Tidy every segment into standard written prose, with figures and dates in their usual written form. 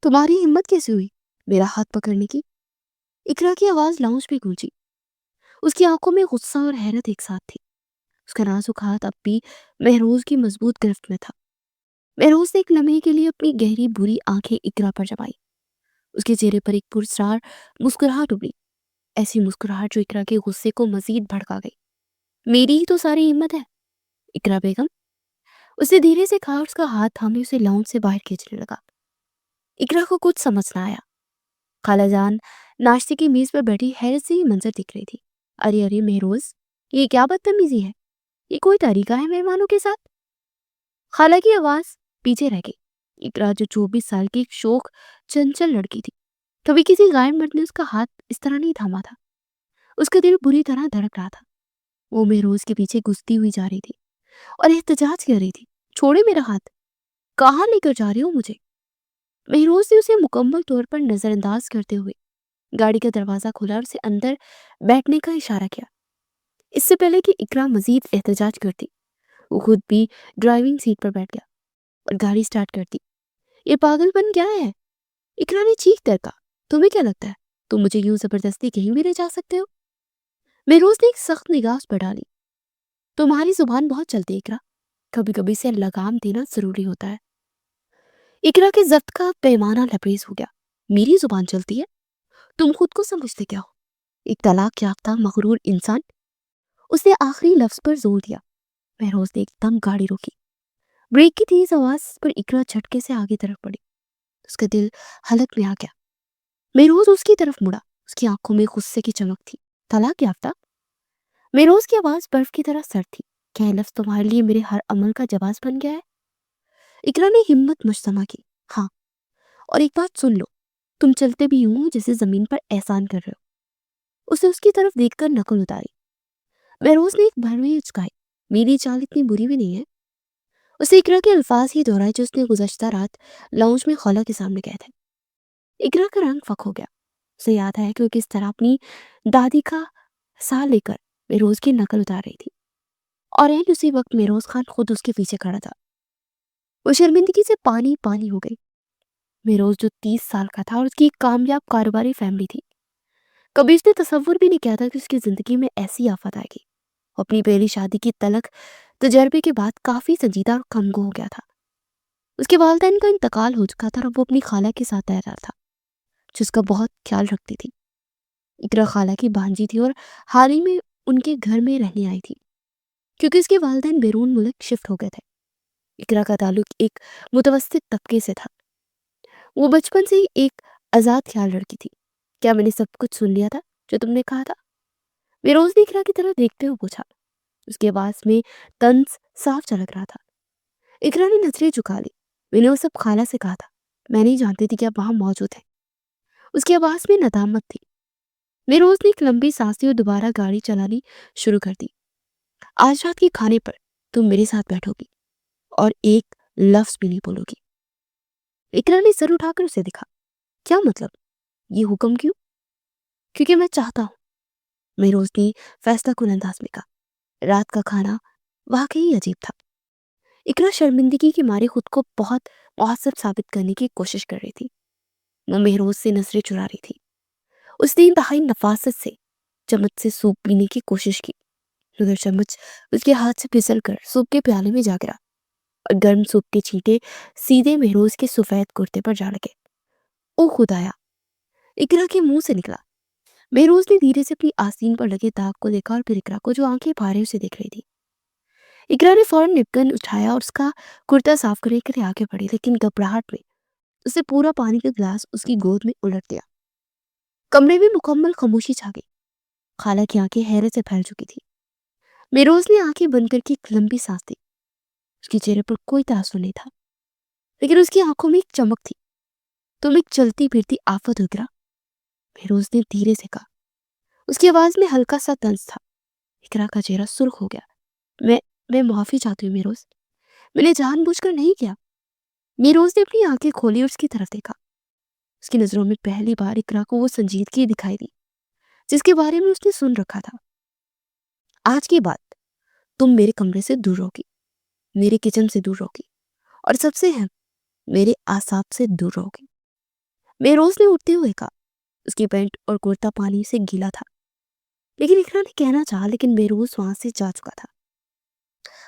تمہاری ہمت کیسے ہوئی میرا ہاتھ پکڑنے کی؟ اقرا کی آواز لاؤنج پہ گونجی۔ اس کی آنکھوں میں غصہ اور حیرت ایک ساتھ تھی۔ اس کا نازک ہاتھ اب بھی مہروز کی مضبوط گرفت میں تھا۔ مہروز نے ایک لمحے کے لیے اپنی گہری بری آنکھیں اقرا پر جمائی۔ اس کے چہرے پر ایک پراسرار مسکراہٹ ابھری، ایسی مسکراہٹ جو اقرا کے غصے کو مزید بھڑکا گئی۔ میری ہی تو ساری ہمت ہے اقرا بیگم، اسے دھیرے سے کہا اور اس کا ہاتھ تھامے اسے لاؤنج سے باہر کھینچنے لگا۔ اقرا کو کچھ سمجھ نہ آیا۔ خالہ جان ناشتے کی میز پر بیٹھی حیرت سے ہی منظر دکھ رہی تھی۔ ارے ارے مہروز، یہ کیا بدتمیزی ہے؟ یہ کوئی طریقہ ہے مہمانوں کے ساتھ؟ خالہ کی آواز پیچھے رہ گئی۔ اقرا جو 24 سال کی ایک شوخ چنچل لڑکی تھی، کبھی کسی غائب مرد نے اس کا ہاتھ اس طرح نہیں تھاما تھا۔ اس کا دل بری طرح دھڑک رہا تھا۔ وہ مہروز کے پیچھے گھستی ہوئی جا رہی تھی اور احتجاج کر رہی تھی، چھوڑے میرا ہاتھ، کہاں لے کر جا رہی ہو مجھے؟ مہروز نے اسے مکمل طور پر نظر انداز کرتے ہوئے گاڑی کا دروازہ کھولا اور اسے اندر بیٹھنے کا اشارہ کیا۔ اس سے پہلے کہ اقرا مزید احتجاج کرتی، وہ خود بھی ڈرائیونگ سیٹ پر بیٹھ گیا اور گاڑی سٹارٹ کرتی۔ یہ پاگل پن کیا ہے؟ اقرا نے چیخ کر کہا، تمہیں کیا لگتا ہے تم مجھے یوں زبردستی کہیں بھی لے جا سکتے ہو؟ مہروز نے ایک سخت نگاہ اس پر ڈالی۔ تمہاری زبان بہت چلتی ہے اقرا، کبھی کبھی سے لگام دینا ضروری ہوتا ہے۔ اقرا کے ضبط کا پیمانہ لبریز ہو گیا۔ میری زبان چلتی ہے؟ تم خود کو سمجھتے کیا ہو؟ ایک طلاق یافتہ مغرور انسان؟ اس نے آخری لفظ پر زور دیا۔ مہروز نے ایک دم گاڑی روکی۔ بریک کی تیز آواز پر اقرا جھٹکے سے آگے طرف پڑی۔ اس کا دل حلق میں آ گیا۔ مہروز اس کی طرف مڑا، اس کی آنکھوں میں غصے کی چمک تھی۔ طلاق یافتہ؟ مہروز کی آواز برف کی طرح سرد تھی۔ کیا یہ لفظ تمہارے لیے میرے ہر عمل کا جواز بن گیا ہے؟ اقرا نے ہمت مجتمع کی۔ ہاں، اور ایک بات سن لو، تم چلتے بھی ہوں جیسے زمین پر احسان کر رہے ہو۔ اسے اس کی طرف دیکھ کر نقل اتاری۔ مہروز نے ایک بھر میں اچکائی۔ میری چال اتنی بری بھی نہیں ہے۔ اسے اقرا کے الفاظ ہی دہرائے جو اس نے گزشتہ رات لاؤنج میں خالہ کے سامنے کہے تھے۔ اقرا کا رنگ فک ہو گیا۔ اسے یاد ہے کہ وہ کس طرح اپنی دادی کا ساتھ لے کر مہروز کی نقل اتار رہی تھی، اور اسی وقت مہروز خان خود اس کے پیچھے کھڑا تھا۔ وہ شرمندگی سے پانی پانی ہو گئی۔ مہروز جو 30 سال کا تھا اور اس کی ایک کامیاب کاروباری فیملی تھی، کبھی اس نے تصور بھی نہیں کیا تھا کہ اس کی زندگی میں ایسی آفت آئے گی۔ وہ اپنی پہلی شادی کی تلخ تجربے کے بعد کافی سنجیدہ اور کمگو ہو گیا تھا۔ اس کے والدین کا انتقال ہو چکا تھا اور وہ اپنی خالہ کے ساتھ رہ رہا تھا، جس کا بہت خیال رکھتی تھی۔ اقرا خالہ کی بھانجی تھی اور حال ہی میں ان کے گھر میں رہنے آئی تھی، کیونکہ اس کے والدین بیرون ملک شفٹ ہو گئے تھے۔ اقرا کا تعلق ایک متوسط طبقے سے تھا۔ وہ بچپن سے ہی ایک آزاد خیال لڑکی تھی۔ کیا میں نے سب کچھ سن لیا تھا جو تم نے کہا تھا؟ مہروز نے اقرا کی طرف دیکھتے ہوئے پوچھا۔ اس کی آواز میں طنز صاف جھلک رہا تھا۔ اقرا نے نظریں جھکا لی۔ میں نے وہ سب خالہ سے کہا تھا، میں نہیں جانتی تھی کہ آپ وہاں موجود ہیں۔ اس کی آواز میں ندامت تھی۔ مہروز نے ایک لمبی سانس لی اور دوبارہ گاڑی چلانی شروع کر دی۔ آج رات کے کھانے پر تم میرے ساتھ بیٹھو گی اور ایک لفظ بھی نہیں بولو گی۔ اقرا نے سر اٹھا کر اسے دکھا۔ کیا مطلب؟ یہ حکم کیوں؟ کیونکہ میں چاہتا ہوں، مہروز نے فیصلہ کن انداز میں کہا۔ رات کا کھانا واقعی عجیب تھا۔ اقرا شرمندگی کے مارے خود کو بہت مہذب ثابت کرنے کی کوشش کر رہی تھی۔ وہ مہروز سے نظریں چرا رہی تھی۔ اس نے انتہائی نفاست سے چمچ سے سوپ پینے کی کوشش کی، مگر چمچ اس کے ہاتھ سے پھسل کر سوپ کے پیالے میں جا گرا اور گرم سوپ کے چھینٹے سیدھے مہروز کے سفید کرتے پر جا لگے۔ او خدایا! اقرا کے منہ سے نکلا۔ مہروز نے دھیرے سے اپنی آستین پر لگے داغ کو دیکھا اور پھر اقرا کو جو آنکھیں بھارے اسے دیکھ رہی تھی۔ اقرا نے فوراً نپکن اٹھایا اور اس کا کرتا صاف کرنے کے لیے آگے بڑھی، لیکن گھبراہٹ میں اسے پورا پانی کا گلاس اس کی گود میں الٹ دیا۔ کمرے میں مکمل خاموشی چھا گئی۔ خالہ کی آنکھیں حیرت سے پھیل چکی تھی۔ مہروز نے آنکھیں بند کر کے ایک لمبی سانس لی۔ اس کے چہرے پر کوئی تاثر نہیں تھا، لیکن اس کی آنکھوں میں ایک چمک تھی۔ تم ایک چلتی پھرتی آفت ہو اقرا، مہروز نے دھیرے سے کہا۔ اس کی آواز میں ہلکا سا طنز تھا۔ اقرا کا چہرہ سرخ ہو گیا۔ میں معافی چاہتی ہوں مہروز، میں نے جان بوجھ کر نہیں کیا۔ مہروز نے اپنی آنکھیں کھولی اور اس کی طرف دیکھا۔ اس کی نظروں میں پہلی بار اقرا کو وہ سنجیدگی دکھائی دی جس کے بارے میں اس نے سن رکھا تھا۔ آج کے بعد تم میرے کمرے سے دور رہوگی، میرے کچن سے دور رہوگی، اور سب سے اہم، میرے اعصاب سے دور رہوگی۔ मेहरोज ने उठते हुए कहा। उसकी पैंट और कुर्ता पानी से गीला था, लेकिन इकरा ने कहना चाहा, लेकिन मेहरोज वहां से जा चुका था।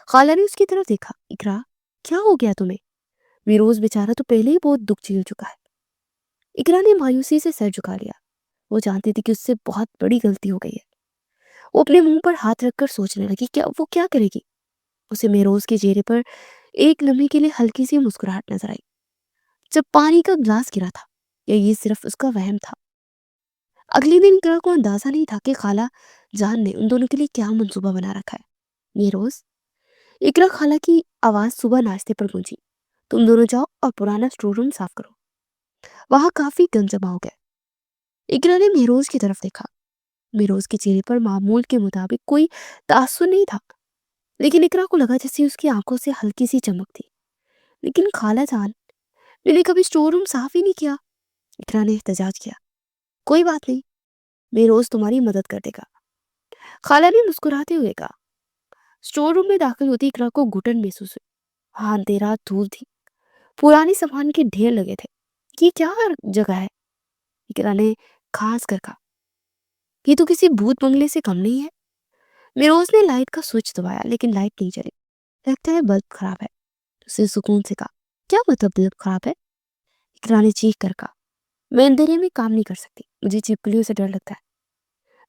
खाला ने उसकी तरफ देखा। इकरा, क्या हो गया तुम्हें? मेहरोज बेचारा तो पहले ही बहुत दुख झेल चुका है। इकरा ने मायूसी से सर झुका लिया। वो जानती थी कि उससे बहुत बड़ी गलती हो गई है। वो अपने मुंह पर हाथ रखकर सोचने लगी, क्या वो क्या करेगी। उसे मेहरोज के चेहरे पर एक लम्हे के लिए हल्की सी मुस्कुराहट नजर आई, जब पानी का ग्लास गिरा था, या ये सिर्फ उसका वहम था। अगले दिन इकरा को अंदाजा नहीं था कि खाला जान ने उन दोनों के लिए क्या मंसूबा बना रखा है। मेहरोज, इकरा खाला की आवाज सुबह नाश्ते पर गूंजी। तुम दोनों जाओ और पुराना स्टोर रूम साफ करो, वहां काफी गंद जमा हो गया। इकरा ने मेहरोज की तरफ देखा। मेहरोज के चेहरे पर मामूल के मुताबिक कोई तासुर नहीं था, लेकिन इकरा को लगा जैसे उसकी आंखों से हल्की सी चमक थी। लेकिन खाला जान, मैंने कभी स्टोर रूम साफ ही नहीं किया। इकरा ने एहतजाज किया। कोई बात नहीं, मेहरोज तुम्हारी मदद कर देगा, खाला ने मुस्कुराते हुए कहा। स्टोर रूम में दाखिल होती इकरा को घुटन महसूस हुई। हाँ, अंधेरा, धूल थी, पुरानी सामान के ढेर लगे थे। ये क्या जगह है? इकरा ने खास कर कहा। ये तो किसी भूत बंगले से कम नहीं है। मेरोज ने लाइट का स्विच दबाया, लेकिन लाइट नहीं चली। लगता है बल्ब खराब है, उसे सुकून से कहा। क्या मतलब बल्ब खराब है? इकरा ने चीख कर कहा। मैं अंधेरे में काम नहीं कर सकती, मुझे छिपकलियों से डर लगता है।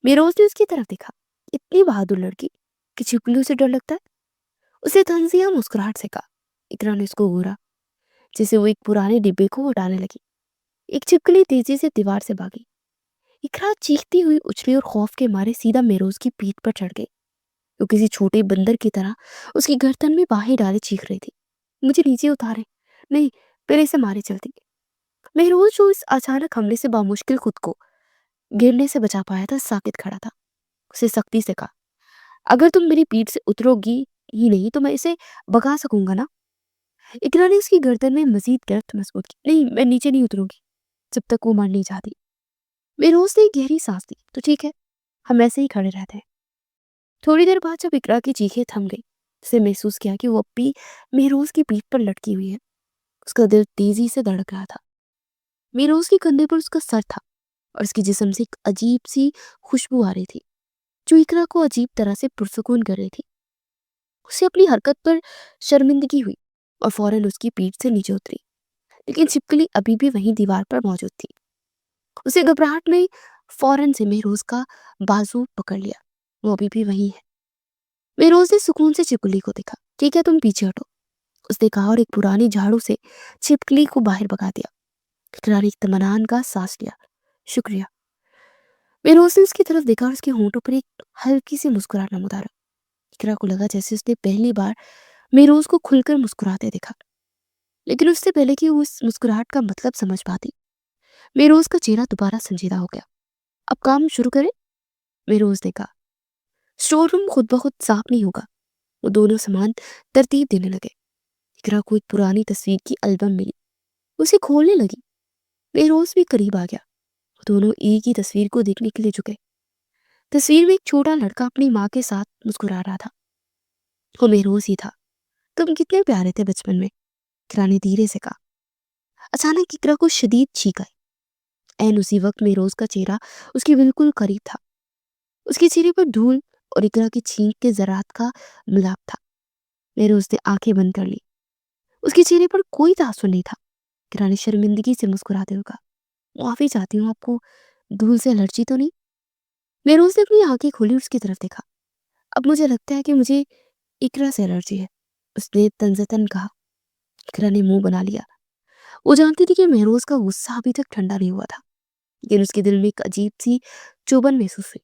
मेरोज ने उसकी तरफ देखा। इतनी बहादुर लड़की कि छिपकलियों से डर लगता है? उसे तंजिया मुस्कुराहट से कहा। इकरा ने उसको घूरा, जैसे वो एक पुराने डिब्बे को उठाने लगी। एक छिपकली तेजी से दीवार से भागी। इकरा चीखती हुई उछली और खौफ के मारे सीधा मेरोज की पीठ पर चढ़ गई। वो किसी छोटे बंदर की तरह उसकी गर्दन में बाहें डाले चीख रही थी। मुझे नीचे उतारे, नहीं, पहले से मारे चलती। महरोज जो इस अचानक हमले से बामुश्किल खुद को गिरने से बचा पाया था, साकित खड़ा था। उसे सख्ती से कहा, अगर तुम मेरी पीठ से उतरोगी ही नहीं तो मैं इसे भगा सकूंगा ना। इकरा ने उसकी गर्दन में मजीद गिरफ्त मजबूत की। नहीं, मैं नीचे नहीं उतरूंगी जब तक वो मर नहीं जाती। महरोज ने गहरी सांस ली। तो ठीक है, हम ऐसे ही खड़े रहते हैं। थोड़ी देर बाद जब इकरा की चीखें थम गई, उसे महसूस किया कि वो अब भी महरोज की पीठ पर लटकी हुई है। उसका दिल तेजी से धड़क रहा था। महरोज के कंधे पर उसका सर था और उसके जिस्म से एक अजीब सी खुशबू आ रही थी, जो इकरा को अजीब तरह से पुरसुकून कर रही थी। उसे अपनी हरकत पर शर्मिंदगी हुई और फौरन उसकी पीठ से नीचे उतरी, लेकिन छिपकली अभी भी वहीं दीवार पर मौजूद थी। उसे घबराहट में फौरन से महरोज का बाजू पकड़ लिया। वो अभी भी वहीं है। महरोज ने सुकून से छिपकली को देखा। ठीक है, तुम पीछे हटो, उसने कहा और एक पुरानी झाड़ू से छिपकली को बाहर भगा दिया। इकरा ने इत्मीनान का सांस लिया। शुक्रिया। महरोज ने उसकी तरफ देखा और उसके होंठों पर एक हल्की सी मुस्कुराहट नमूदार। इकरा को लगा जैसे उसने पहली बार महरोज को खुलकर मुस्कुराते देखा, लेकिन उससे पहले कि वो उस मुस्कुराहट का मतलब समझ पाती, महरोज का चेहरा दोबारा संजीदा हो गया। अब काम शुरू करें, महरोज ने कहा। स्टोर रूम खुद ब खुद साफ नहीं होगा। वो दोनों सामान तरतीब देने लगे। इकरा को एक पुरानी तस्वीर की एल्बम मिली, उसे खोलने लगी। महरोज भी करीब आ गया। वो दोनों एक ही तस्वीर को देखने के लिए झुके। तस्वीर में एक छोटा लड़का अपनी माँ के साथ मुस्कुरा रहा था। वो महरोज ही था। तुम कितने प्यारे थे बचपन में, इकरा ने धीरे से कहा। अचानक इकरा को शदीद छींक आई। ऐन उसी वक्त महरोज का चेहरा उसके बिल्कुल करीब था। उसके चेहरे पर धूल और इकरा की छींक के जरात का मिलाप था। महरोज ने आंखें बंद कर ली। उसके चेहरे पर कोई तासुर नहीं था। इकरा ने शर्मिंदगी से मुस्कुराते हुए कहा, माफी चाहती हूँ, आपको धूल से एलर्जी तो नहीं? महरोज ने अपनी आंखें खोली और उसकी तरफ देखा। अब मुझे लगता है कि मुझे इकरा से एलर्जी है, उसने तंजतन कहा। इकरा ने मुंह बना लिया। वो जानती थी कि महरोज का गुस्सा अभी तक ठंडा नहीं हुआ था, लेकिन उसके दिल में एक अजीब सी चुभन महसूस हुई।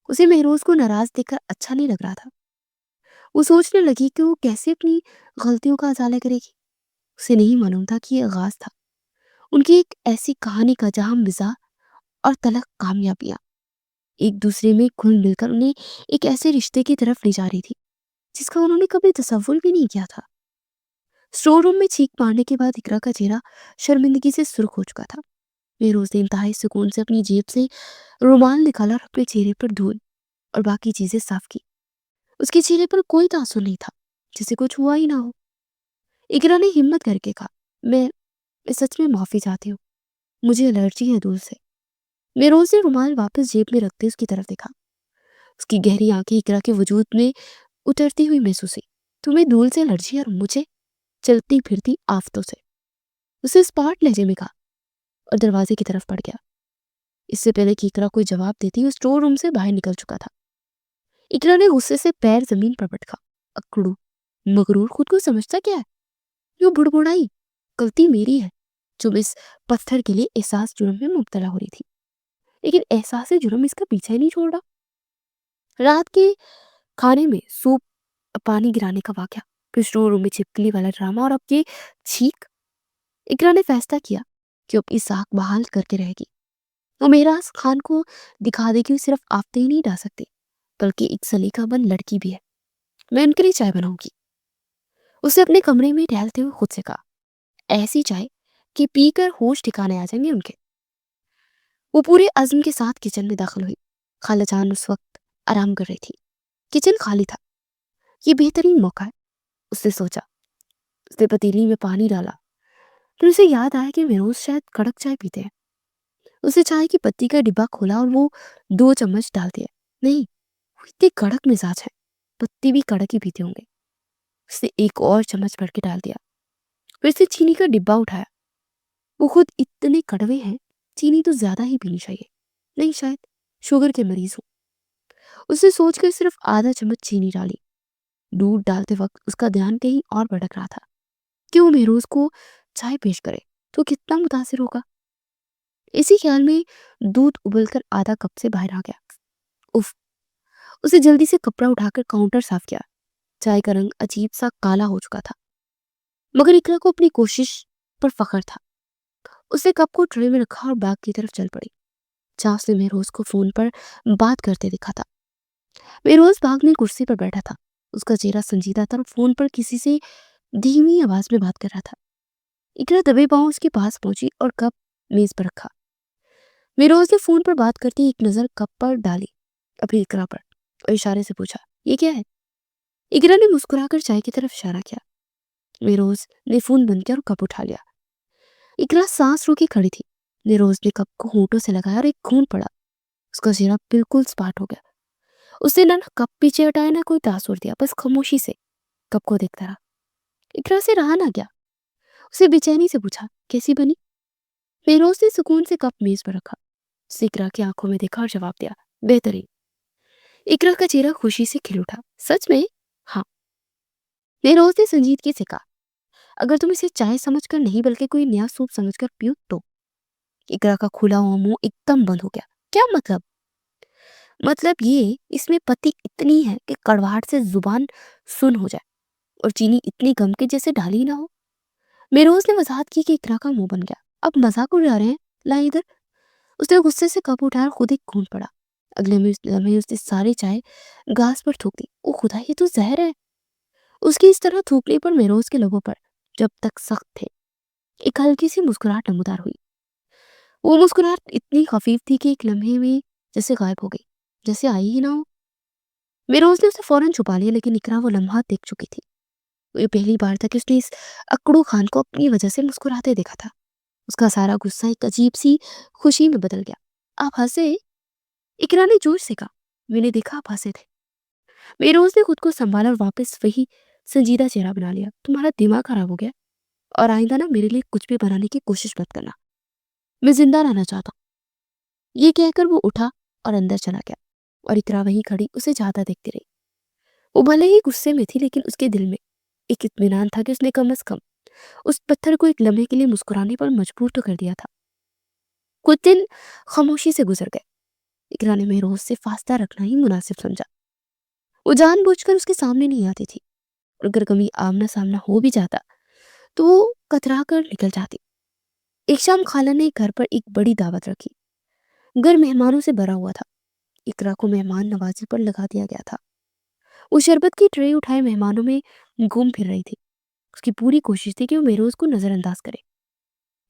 उसे महरोज को नाराज देखकर अच्छा नहीं लग रहा था। वो सोचने लगी कि वो कैसे अपनी गलतियों का अजाला करेगी। उसे नहीं मालूम था कि ये आगाज था उनकी एक ऐसी कहानी का जहां मिजाज और तलख कामयाबियां एक दूसरे में घुल मिलकर उन्हें एक ऐसे रिश्ते की तरफ ले जा रही थी जिसका उन्होंने कभी तसव्वुर भी नहीं किया था। स्टोर रूम में चीख मारने के बाद इकरा का चेहरा शर्मिंदगी से सुर्ख हो चुका था। फिरोज ने इंतहाई सुकून से अपनी जेब से रुमाल निकाला और अपने चेहरे पर धूल और बाकी चीजें साफ की। उसके चेहरे पर कोई तासुर नहीं था, जैसे कुछ हुआ ही ना हो। इकरा ने हिम्मत करके कहा, मैं सच में माफी चाहती हूँ। مجھے الرجی ہے دھول سے۔ مہروز نے رومال واپس جیب میں رکھتے اس کی طرف دیکھا۔ اس کی گہری آنکھیں اقرا کے وجود میں اترتی ہوئی محسوس ہوئی۔ تمہیں دھول سے الرجی اور مجھے چلتی پھرتی آفتوں سے، اسے اسپاٹ لہجے میں کہا اور دروازے کی طرف بڑھ گیا۔ اس سے پہلے کہ اقرا کوئی جواب دیتی وہ اسٹور روم سے باہر نکل چکا تھا۔ اقرا نے غصے سے پیر زمین پر پٹکا۔ اکڑو، مغرور، خود کو سمجھتا کیا ہے؟ یوں بڑبڑائی، غلطی میری ہے جو اس پتھر کے لیے احساس جرم میں مبتلا ہو رہی تھی، لیکن احساس جرم اس کا پیچھا ہی نہیں چھوڑ رہا۔ رات کے کھانے میں سوپ پانی گرانے کا واقعہ، پھر اسٹور روم میں چھپکلی والا ڈرامہ اور اب یہ چھینک۔ اقرا نے فیصلہ کیا کہ اپنی ساکھ بحال کر کے رہے گی۔ وہ مہراز خان کو دکھا دے کہ صرف آفتے ہی نہیں ڈال سکتی بلکہ ایک سلیقہ بند لڑکی بھی ہے۔ میں ان کے لیے چائے بناؤں گی، اسے اپنے کمرے میں ٹہلتے ہوئے خود سے کہا، ایسی چائے کہ پی کر ہوش ٹھکانے آ جائیں گے ان کے۔ وہ پورے عزم کے ساتھ کچن میں داخل ہوئی۔ خالہ جان اس وقت آرام کر رہی تھی، کچن خالی تھا۔ یہ بہترین موقع ہے، اس نے سوچا۔ اس نے پتیلی میں پانی ڈالا، پھر اسے یاد آیا کہ مہروز شاید کڑک چائے پیتے ہیں۔ اسے چائے کی پتی کا ڈبہ کھولا اور وہ 2 چمچ ڈال دیا۔ نہیں، وہ اتنے کڑک مزاج ہے، پتی بھی کڑک ہی پیتے ہوں گے۔ اس نے ایک اور چمچ بھر کے ڈال دیا، پھر سے چینی کا ڈبہ اٹھایا۔ وہ خود اتنے کڑوے ہیں، چینی تو زیادہ ہی پینی چاہیے، نہیں شاید شوگر کے مریض ہوں۔ اس نے سوچ کر صرف آدھا چمچ چینی ڈالی۔ دودھ ڈالتے وقت اس کا دھیان کہیں اور بھٹک رہا تھا کہ وہ مہروز کو چائے پیش کرے تو کتنا متاثر ہوگا۔ اسی خیال میں دودھ ابل کر آدھا کپ سے باہر آ گیا۔ اف، اسے جلدی سے کپڑا اٹھا کر کاؤنٹر صاف کیا۔ چائے کا رنگ عجیب سا کالا ہو چکا تھا، مگر اقرا کو اپنی کوشش پر فخر تھا۔ اس نے کپ کو ٹرے میں رکھا اور باغ کی طرف چل پڑی، جہاں اس نے مہروز کو فون پر بات کرتے دیکھا تھا۔ مہروز باغ میں کرسی پر بیٹھا تھا، اس کا چہرہ سنجیدہ تھا اور فون پر کسی سے دھیمی آواز میں بات کر رہا تھا۔ اقرا دبے پاؤں اس کے پاس پہنچی اور کپ میز پر رکھا۔ مہروز نے فون پر بات کرتے ایک نظر کپ پر ڈالی، ابھی اقرا پر، اور اشارے سے پوچھا، یہ کیا ہے؟ اقرا نے مسکرا کر چائے کی طرف اشارہ کیا۔ مہروز نے فون بند کیا اور کپ اٹھا لیا۔ اقرا سانس روکے کھڑی تھی۔ مہروز نے کپ کو ہونٹوں سے لگایا اور ایک گھونٹ پڑا۔ اس کا چہرہ بالکل سپاٹ ہو گیا۔ اس نے نہ کپ پیچھے ہٹایا نہ کوئی تاثر دیا، بس خاموشی سے کپ کو دیکھتا رہا۔ اقرا سے رہا نہ گیا، اسے بے چینی سے پوچھا، کیسی بنی؟ مہروز نے سکون سے کپ میز پر رکھا، اس نے اقرا کی آنکھوں میں دیکھا اور جواب دیا، بہترین۔ اقرا کا چہرہ خوشی سے کھل اٹھا، سچ میں؟ ہاں۔ مہروز نے سنجیدگی سے کہا، اگر تم اسے چائے سمجھ کر نہیں بلکہ کوئی نیا سوپ سمجھ کر پیو تو۔ اقرا کا کھلا ہوا منہ ایک دم بند ہو گیا۔ کیا مطلب؟ مطلب یہ، اس میں پتی اتنی ہے کہ کڑواہٹ سے زبان سن ہو جائے اور چینی اتنی کم کہ جیسے ڈالی نہ ہو۔ مہروز نے وضاحت کی کہ اقرا کا منہ بن گیا۔ اب مذاق اڑا رہے ہیں، لائیں ادھر۔ اس نے غصے سے کپ اٹھایا اور خود ایک گھونٹ پڑا۔ اگلے لمحے اس نے ساری چائے گاس پر تھوک دی۔ او خدا، یہ تو زہر ہے۔ اس کی اس طرح تھوکنے پر مہروز کے لبوں پر جب تک سخت تھے ایک ہلکی سی مسکراہٹ نمودار ہوئی۔ وہ مسکراہٹ اتنی خفیف تھی کہ ایک لمحے میں جیسے غائب ہو گئی، جیسے آئی ہی نہ ہو۔ مہروز نے اسے فوراً چھپا لیا، لیکن اقرا وہ لمحہ دیکھ چکی تھی۔ یہ پہلی بار تھا کہ اس نے اس اکڑو خان کو اپنی وجہ سے مسکراتے دیکھا تھا۔ اس کا سارا غصہ ایک عجیب سی خوشی میں بدل گیا۔ آپ ہنسے؟ اقرا نے جوش سے کہا، میں نے دیکھا آپ ہنسے تھے۔ مہروز نے خود کو سنبھالا اور واپس وہی سنجیدہ چہرہ بنا لیا۔ تمہارا دماغ خراب ہو گیا اور آئندہ نہ میرے لیے کچھ بھی بنانے کی کوشش مت کرنا، میں زندہ رہنا چاہتا ہوں۔ یہ کہہ کر وہ اٹھا اور اندر چلا گیا اور اقرا وہیں کھڑی اسے جاتا دیکھتی رہی۔ وہ بھلے ہی غصے میں تھی، لیکن اس کے دل میں ایک اطمینان تھا کہ اس نے کم از کم اس پتھر کو ایک لمحے کے لیے مسکرانے پر مجبور تو کر دیا تھا۔ کچھ دن خاموشی سے گزر گئے۔ اقرا نے مہروز سے فاصلہ رکھنا ہی مناسب سمجھا۔ وہ جان بوجھ کر اس کے سامنے نہیں آتی تھی، اور اگر کبھی آمنا سامنا ہو بھی جاتا تو وہ کترا کر نکل جاتی۔ ایک شام خالہ نے گھر پر ایک بڑی دعوت رکھی۔ گھر مہمانوں سے بھرا ہوا تھا۔ اقرا کو مہمان نوازی پر لگا دیا گیا تھا۔ وہ شربت کی ٹرے اٹھائے مہمانوں میں گھوم پھر رہی تھی۔ اس کی پوری کوشش تھی کہ وہ مہروز کو نظر انداز کرے،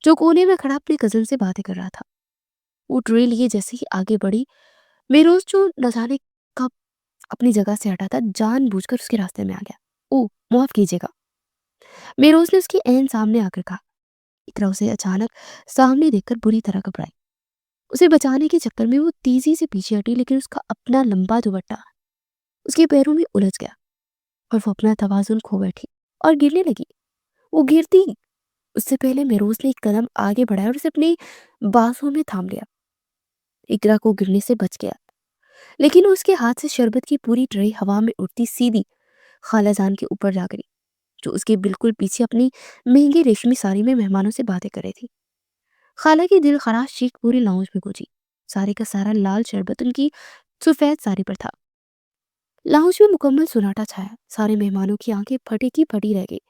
جو کونے میں کھڑا اپنے کزن سے باتیں کر رہا تھا۔ وہ ٹرے لیے جیسے ہی آگے بڑھی، مہروز جو نہ جانے کب اپنی جگہ سے ہٹا تھا، جان بوجھ کر اس کے راستے میں آ گیا۔ او معاف کیجیے گا، مہروز نے اس کے عین سامنے آ کر کہا۔ इकरा उसे अचानक सामने देखकर बुरी तरह घबराई। उसे बचाने के चक्कर में वो तेजी से पीछे हटी, लेकिन उसका अपना लंबा दुपट्टा उसके पैरों में उलझ गया और वो अपना तवाजुन खो बैठी और गिरने लगी। वो गिरती उससे पहले मेरोज ने एक कदम आगे बढ़ाया और उसे अपने बाहों में थाम लिया। इकरा को गिरने से बच गया, लेकिन उसके हाथ से शरबत की पूरी ट्रे हवा में उड़ती सीधी खालाजान के ऊपर जा गिरी, जो उसके बिल्कुल पीछे अपनी महंगी रेशमी साड़ी में मेहमानों से बातें कर रही थी। खाला की दिल खराश चीख पूरी लाउंज में गूंजी। सारे का सारा लाल शरबत उनकी सफेद साड़ी पर था। लाउंज में मुकम्मल सुनाटा छाया। सारे मेहमानों की आंखें फटी की फटी रह गई।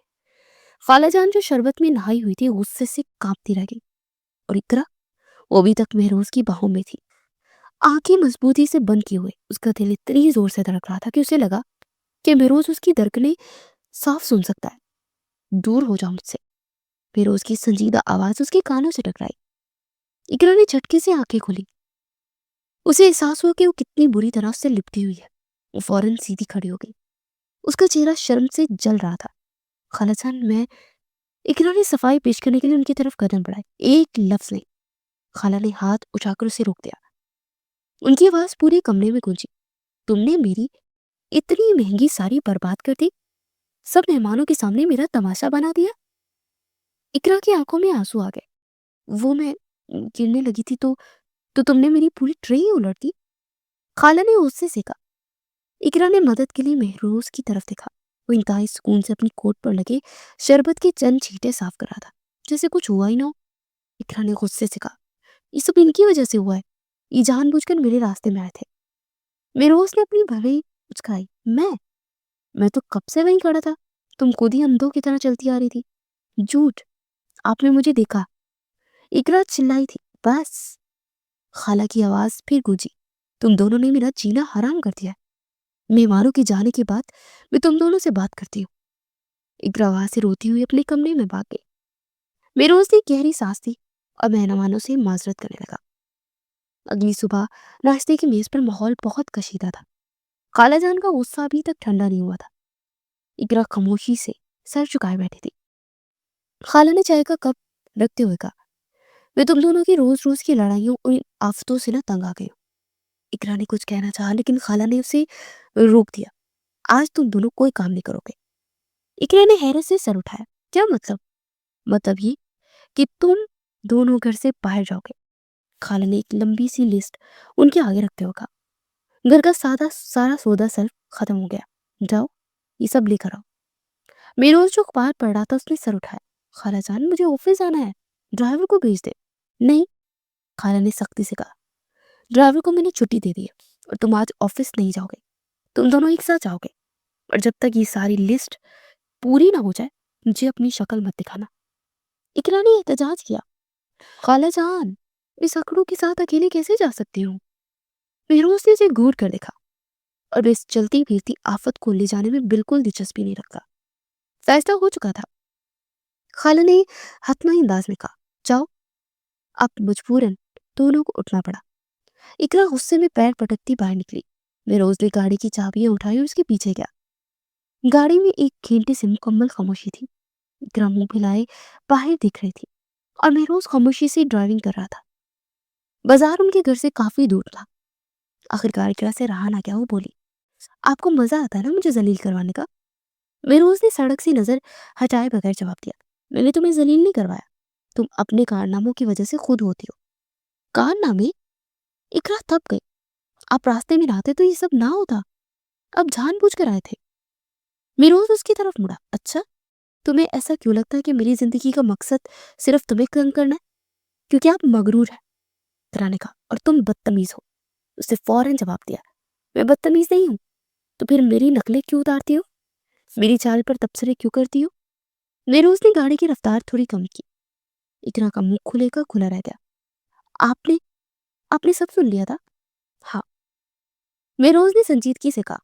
खालाजान जो शरबत में नहाई हुई थी गुस्से से कांपती रह गई, और इकरा वो अभी तक महरोज की बाहों में थी, आंखें मजबूती से बंद किए हुए। उसका दिल इतनी जोर से धड़क रहा था कि उसे लगा कि महरोज उसकी धड़कनें साफ सुन सकता है। दूर हो जाओ मुझसे, फिरोज की संजीदा आवाज उसके कानों से टकराई। इकरा ने झटके से आंखें खोली। उसे एहसास हुआ कि वो कितनी बुरी तरह से लिपटी हुई है। वो फौरन सीधी खड़ी हो गई। उसका चेहरा शर्म से जल रहा था। खालाजान, मैं। इकरा ने सफाई पेश करने के लिए उनकी तरफ कदम बढ़ाए। एक लफ्ज नहीं। खाला ने हाथ उठाकर उसे रोक दिया। उनकी आवाज पूरे कमरे में गूंजी। तुमने मेरी इतनी महंगी साड़ी बर्बाद कर दी, सब मेहमानों के सामने मेरा तमाशा बना दिया। इकरा की आंखों में आंसू आ गए। वो मैं गिरने लगी थी तो तुमने मेरी पूरी ट्रे ही उलट दी। खाला ने उससे से कहा। इकरा ने मदद के लिए महरोज की तरफ देखा। वो इंतहाई सुकून से अपनी कोट पर लगे शरबत के चंद छींटे साफ कर रहा था, जैसे कुछ हुआ ही ना हो। इकरा ने गुस्से से कहा, ये सब इनकी वजह से हुआ है। ये जानबूझकर मेरे रास्ते में आए थे। महरोज ने अपनी भवें उचकाई। मैं तो कब से वहीं खड़ा था। तुम खुद ही अंधों की तरह चलती आ रही थी। झूठ। आपने मुझे देखा। इकरा चिल्लाई थी। बस। खाला की आवाज फिर गूंजी। तुम दोनों ने मेरा जीना हराम कर दिया है। मेहमानों के जाने के बाद मैं तुम दोनों से बात करती हूँ। इकरा वहां से रोती हुई अपने कमरे में भाग गई। मेरोज ने गहरी सांस ली और मेहमानों से माजरत करने लगा। अगली सुबह नाश्ते की मेज पर माहौल बहुत कशीदा था। खालाजान का गुस्सा अभी तक ठंडा नहीं हुआ था। इकरा खामोशी से सर झुकाए बैठी थी। खाला ने चाय का कप रखते हुए कहा, मैं तुम दोनों की रोज रोज की लड़ाइयों और इन आफतों से ना तंग आ गई हूँ। इकरा ने कुछ कहना चाहा, लेकिन खाला ने उसे रोक दिया। आज तुम दोनों कोई काम नहीं करोगे। इकरा ने हैरत से सर उठाया। क्या मतलब? मतलब ये कि तुम दोनों घर से बाहर जाओगे। खाला ने एक लंबी सी लिस्ट उनके आगे रखते हुए कहा, घर का सारा सौदा सर खत्म हो गया। जाओ, ये सब लेकर आओ। मेरोज जो अखबार पढ़ रहा था उसने सर उठाया। खाला जान, मुझे ऑफिस जाना है, ड्राइवर को भेज दे। नहीं, खाला ने सख्ती से कहा, ड्राइवर को मैंने छुट्टी दे दी है और तुम आज ऑफिस नहीं जाओगे। तुम दोनों एक साथ जाओगे, और जब तक ये सारी लिस्ट पूरी ना हो जाए मुझे अपनी शक्ल मत दिखाना। इकरा ने एहतजाज किया। खाला जान, इस अकड़ों के साथ अकेले कैसे जा सकती हूँ? मेहरोज ने उसे घूर कर देखा और इस चलती फिरती आफत को ले जाने में बिल्कुल दिलचस्पी नहीं रखा। फैसला हो चुका था। खाला ने हतमी अंदाज में कहा, जाओ। अब मजबूरन दोनों को उठना पड़ा। इकरा गुस्से में पैर पटकती बाहर निकली। मेहरोज ने गाड़ी की चाबियां उठाई और उसके पीछे गया। गाड़ी में एक घंटे से मुकम्मल खामोशी थी। इकरा मुंह फैलाए बाहर दिख रही थी और मेहरोज खामोशी से ड्राइविंग कर रहा था। बाजार उनके घर से काफी दूर था। आखिरकार इकरा से रहा ना गया, वो बोली, आपको मजा आता है ना मुझे जलील करवाने का? मेहरोज ने सड़क से नजर हटाए बगैर जवाब दिया, मैंने तुम्हें जलील नहीं करवाया। तुम अपने कारनामों की वजह से खुद होती हो। कारनामे? इकरा थक गई। आप रास्ते में रहते तो ये सब ना होता। अब जानबूझ कर आए थे। मेहरोज उसकी तरफ मुड़ा। अच्छा, तुम्हें ऐसा क्यों लगता है कि मेरी जिंदगी का मकसद सिर्फ तुम्हें तंग करना है? क्योंकि आप मगरूर है, इकरा ने कहा, और तुम बदतमीज हो। उसने फौरन जवाब दिया, मैं बदतमीज नहीं हूँ। तो फिर मेरी नकलें क्यों उतारती हो? मेरी चाल पर तबसरे क्यों करती हो? मेहरोज ने गाड़ी की रफ्तार थोड़ी कम की। इकरा का मुंह खुले का खुला रह गया। आपने आपने सब सुन लिया था? हाँ, मेहरोज ने संजीदगी से कहा।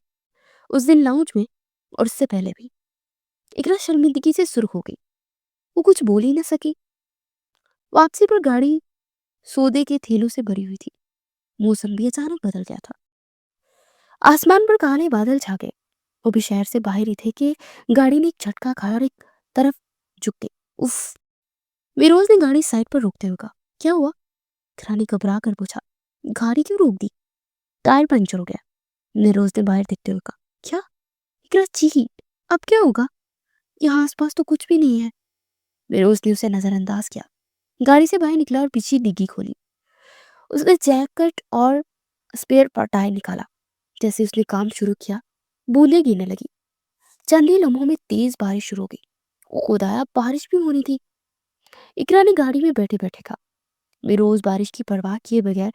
उस दिन लाउंज में और उससे पहले भी। इकरा शर्मिंदगी से सुर्ख हो गई। वो कुछ बोल ही न सकी। वापसी पर गाड़ी सौदे के थैलों से भरी हुई थी। मौसम भी अचानक बदल गया था। आसमान पर काले बादल छा गए। वो भी शहर से बाहर ही थे कि गाड़ी ने एक झटका खाया और एक तरफ झुक गई। उफ! मेरोज ने गाड़ी साइड पर रोकते हुए कहा, क्या हुआ? इकरा ने घबरा कर पूछा, गाड़ी क्यों रोक दी? टायर पंचर हो गया, मेरोज ने बाहर देखते हुए कहा। क्या? इकरा चीखी, अब क्या होगा? यहाँ आसपास तो कुछ भी नहीं है। मेरोज ने उसे नजरअंदाज किया, गाड़ी से बाहर निकला और पीछे डिग्गी खोली। उसने जैकेट और स्पेयर टायर निकाला। जैसे उसने काम शुरू किया, बूंदें गिरने लगी। चंद ही लम्हों में तेज बारिश शुरू हो गई। खुदाया, बारिश भी होनी थी। इकरा ने गाड़ी में बैठे बैठे कहा। मेरोज बारिश की परवाह किए बगैर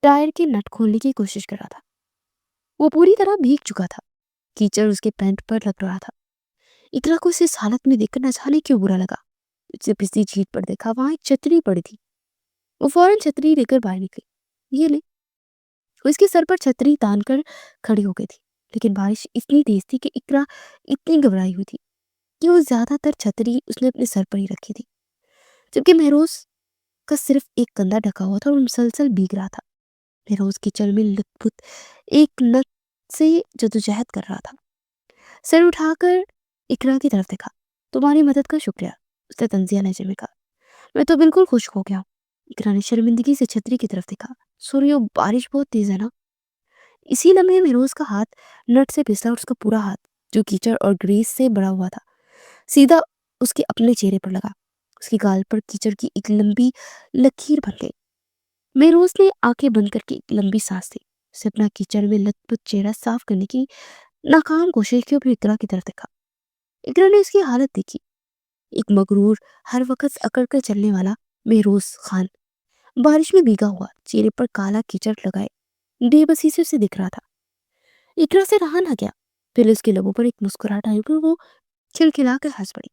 टायर के नट खोलने की कोशिश कर रहा था। वो पूरी तरह भीग चुका था, कीचड़ उसके पैंट पर लग रहा था। इकरा को इस हालत में देखकर न जाने क्यों बुरा लगा। उसने पिछली सीट पर देखा, वहां एक छतरी पड़ी थी। वो फौरन छतरी लेकर बाहर निकली। ये ले। वो इसके सर पर छतरी तान कर खड़ी हो गई थी, लेकिन बारिश इतनी तेज थी कि इकरा इतनी घबराई हुई थी कि वो ज्यादातर छतरी उसने अपने सर पर ही रखी थी, जबकि महरोज का सिर्फ एक कंधा ढका हुआ था और मुसलसल भीग रहा था। महरोज कीचड़ में लुटपुट एक नट से जदोजहद कर रहा था। सर उठाकर इकरा की तरफ देखा। तुम्हारी मदद का शुक्रिया, उसने तंजिया लहजे में कहा। मैं तो बिल्कुल खुश हो गया। इकरा ने शर्मिंदगी से छतरी की तरफ देखा। सूर्य, बारिश बहुत तेज है ना? इसी लम्हे मेरोज का हाथ नट से फिसला और उसका पूरा हाथ, जो कीचड़ और ग्रीस से भरा हुआ था, सीधा उसके अपने चेहरे पर लगा। उसकी गाल पर कीचड़ की एक लंबी लकीर बन गई। मेरोज ने आंखें बंद करके एक लंबी सांस ली। उसे अपना कीचड़ में लथपथ चेहरा साफ करने की नाकाम कोशिश की और फिर इकरा की तरफ देखा। इकरा ने उसकी हालत देखी। एक मगरूर, हर वक्त अकड़ कर चलने वाला मेहरोज खान, बारिश में भीगा हुआ, चेहरे पर काला कीचड़ लगाए, बेबसी से उसे दिख रहा था। इकरा से रहा ना गया। फिर उसके लबों पर एक मुस्कुराहट आई और वो खिलखिलाकर हंस पड़ी।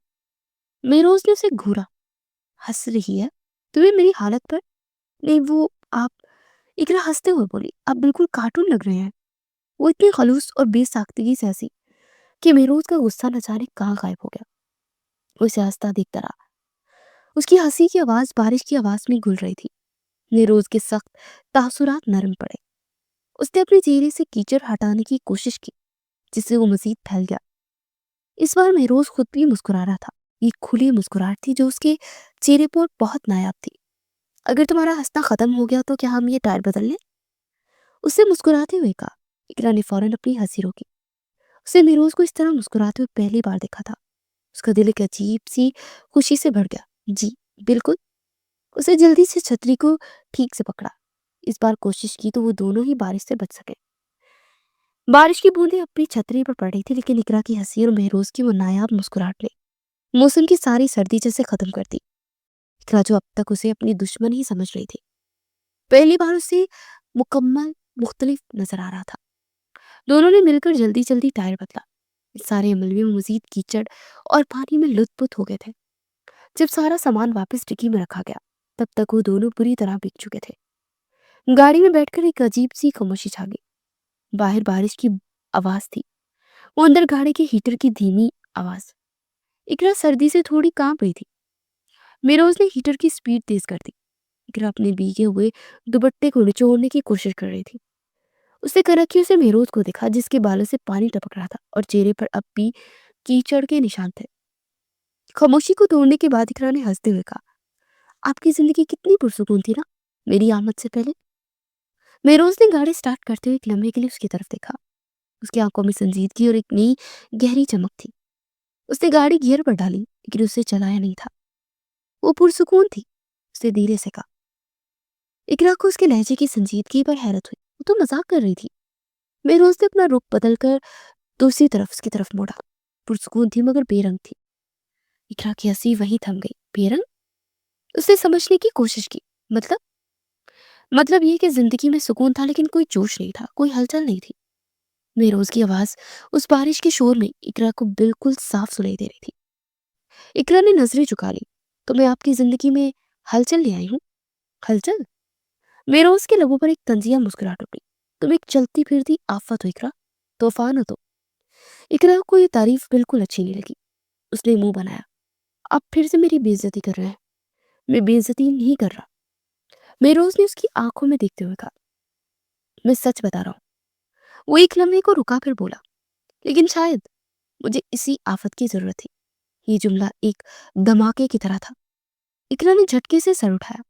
मेहरोज ने उसे घूरा। हंस रही है तुम्हें मेरी हालत पर? नहीं, वो आप। इकरा हंसते हुए बोली, आप बिल्कुल कार्टून लग रहे हैं। वो इतनी खलूस और बेसाख्तगी से हंसी कि मेहरोज का गुस्सा न जाने कहाँ गायब हो गया। वो उसे हंसता देखता रहा। उसकी हंसी की आवाज बारिश की आवाज में घुल रही थी। मेहरोज के सख्त तासुरात नरम पड़े। उसने अपने चेहरे से कीचड़ हटाने की कोशिश की, जिससे वो मजीद फैल गया। इस बार मेहरोज खुद भी मुस्कुरा रहा था। ये खुली मुस्कुराहट थी जो उसके चेहरे पर बहुत नायाब थी। अगर तुम्हारा हंसना खत्म हो गया तो क्या हम ये टायर बदल लें? उससे मुस्कुराते हुए कहा। इकरा ने फौरन अपनी हंसी रोकी। उसे मेहरोज को इस तरह मुस्कुराते हुए पहली बार देखा था। उसका दिल एक अजीब सी खुशी से भर गया। जी बिल्कुल। उसे जल्दी से छतरी को ठीक से पकड़ा। इस बार कोशिश की तो वो दोनों ही बारिश से बच सके। बारिश की बूंदें अब भी छतरी पर पड़ रही थी, लेकिन इकरा की हंसी और महरोज की वो नायाब मुस्कुराहट ने मौसम की सारी सर्दी जैसे खत्म कर दी। इकरा, जो अब तक उसे अपनी दुश्मन ही समझ रही थी, पहली बार उसे मुकम्मल मुख्तलिफ नजर आ रहा था। दोनों ने मिलकर जल्दी जल्दी टायर बदला। इस सारे अमल में वो मजीद कीचड़ और पानी में लुत्फुत हो गए थे। जब सारा सामान वापस डिक्की में रखा गया, तब तक वो दोनों बुरी तरह बिक चुके थे। गाड़ी में बैठकर एक अजीब सी खामोशी छा गई। बाहर बारिश की आवाज थी, वो अंदर गाड़ी के हीटर की धीमी आवाज। इकरा सर्दी से थोड़ी कांप रही थी। मेरोज ने हीटर की स्पीड तेज कर दी। इकरा अपने भीगे हुए दुपट्टे को निचोड़ने की कोशिश कर रही थी। उसने कनखियों से मेरोज को देखा, जिसके बालों से पानी टपक रहा था और चेहरे पर अब भी कीचड़ के निशान थे। खामोशी को तोड़ने के बाद इकरा ने हंसते हुए कहा, आपकी जिंदगी कितनी पुरसुकून थी ना मेरी आमद से पहले। मेरोज ने गाड़ी स्टार्ट करते हुए एक लम्हे के लिए उसकी तरफ देखा। उसकी आंखों में संजीदगी और एक नई गहरी चमक थी। उसने गाड़ी गियर पर डाली, लेकिन उसे चलाया नहीं था। वो पुरसुकून थी। उसने धीरे से कहा। इकरा को उसके लहजे की संजीदगी पर हैरत हुई। वो तो मजाक कर रही थी। मेरोज ने अपना रुख बदलकर दूसरी तरफ उसकी तरफ मोड़ा। पुरसुकून थी मगर बेरंग थी। इकरा की हंसी वहीं थम गई। बेरंग? उसने समझने की कोशिश की। मतलब ये कि जिंदगी में सुकून था, लेकिन कोई जोश नहीं था, कोई हलचल नहीं थी। मेरोज की आवाज उस बारिश के शोर में इकरा को बिल्कुल साफ सुनाई दे रही थी। इकरा ने नजरें झुका ली। तो मैं आपकी जिंदगी में हलचल ले आई हूँ। हलचल? मेरोज के लबों पर एक तंजिया मुस्कुराहट उठी। तुम एक चलती फिरती आफत हो इकरा, तूफान हो तो। इकरा को ये तारीफ बिल्कुल अच्छी नहीं लगी। उसने मुंह बनाया। आप फिर से मेरी बेइज्जती कर रहे हैं। मैं बेइज्जती नहीं कर रहा। मेरोज ने उसकी आंखों में देखते हुए कहा, मैं सच बता रहा हूँ। वो एक लम्हे को रुका, फिर बोला, लेकिन शायद मुझे इसी आफत की जरूरत थी। ये जुमला एक धमाके की तरह था। इकरा ने झटके से सर उठाया।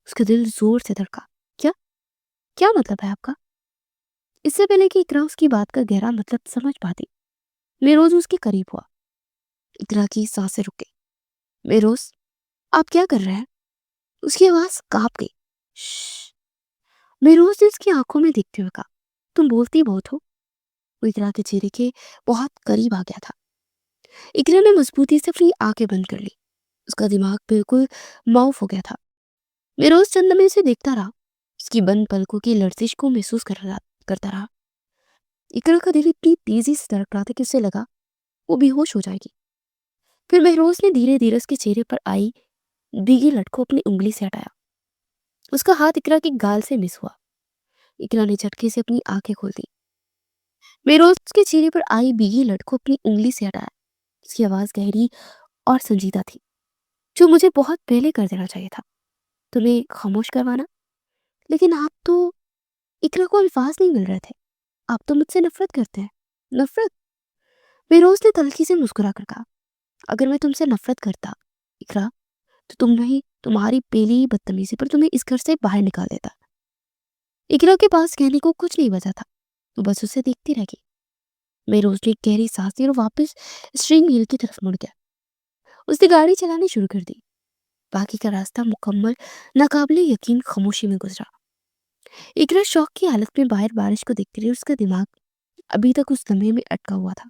उसका दिल जोर से धड़का। क्या क्या मतलब है आपका? इससे पहले कि इकरा उसकी बात का गहरा मतलब समझ पाती, मेहरोज उसके करीब हुआ। इकरा की सांसें रुक गई। मेहरोज, आप क्या कर रहे हैं? उसकी आवाज कांप गई। श्श। मेहरोज ने उसकी आंखों में देखते हुए कहा, तुम बोलती बहुत हो। वो इकरा के चेहरे के बहुत करीब आ गया था। इकरा ने मजबूती से अपनी आंखें बंद कर ली। उसका दिमाग बिल्कुल माउफ हो गया था। मेहरोज चंद में उसे देखता रहा, उसकी बंद पलकों की लर्जिश को महसूस करता रहा। इकरा का दिल इतनी तेजी से धड़क रहा था कि उसे लगा वो बेहोश हो जाएगी। फिर महरोज ने धीरे धीरे उसके चेहरे पर आई भीगी लट को अपनी उंगली से हटाया। उसका हाथ इकरा के गाल से मिस हुआ। इकरा ने झटके से अपनी आंखें खोल दी। महरोज के चेहरे पर आई भीगी लट को अपनी उंगली से हटाया। उसकी आवाज गहरी और संजीदा थी। जो मुझे बहुत पहले कर देना चाहिए था, तुम्हें खामोश करवाना। लेकिन आप तो, इकरा को अल्फाज नहीं मिल रहे थे। आप तो मुझसे नफरत करते हैं। नफरत? महरोज ने तल्खी से मुस्कुरा कर कहा, अगर मैं तुमसे नफरत करता इकरा, तो तुम्हारी पहली बदतमीजी पर तुम्हें इस घर से बाहर निकाल देता। इकरा के पास कहने को कुछ नहीं बचा था, वो बस उसे देखती रह गई। महरोज ने एक गहरी सांस ली और वापस स्ट्रिंग व्हील की तरफ मुड़ गया। उसने गाड़ी चलानी शुरू कर दी। बाकी का रास्ता मुकम्मल नाकाबिले यकीन खामोशी में गुजरा। इकरा शौक की हालत में बाहर बारिश को देखती रही। उसका दिमाग अभी तक उस लम्हे में अटका हुआ था।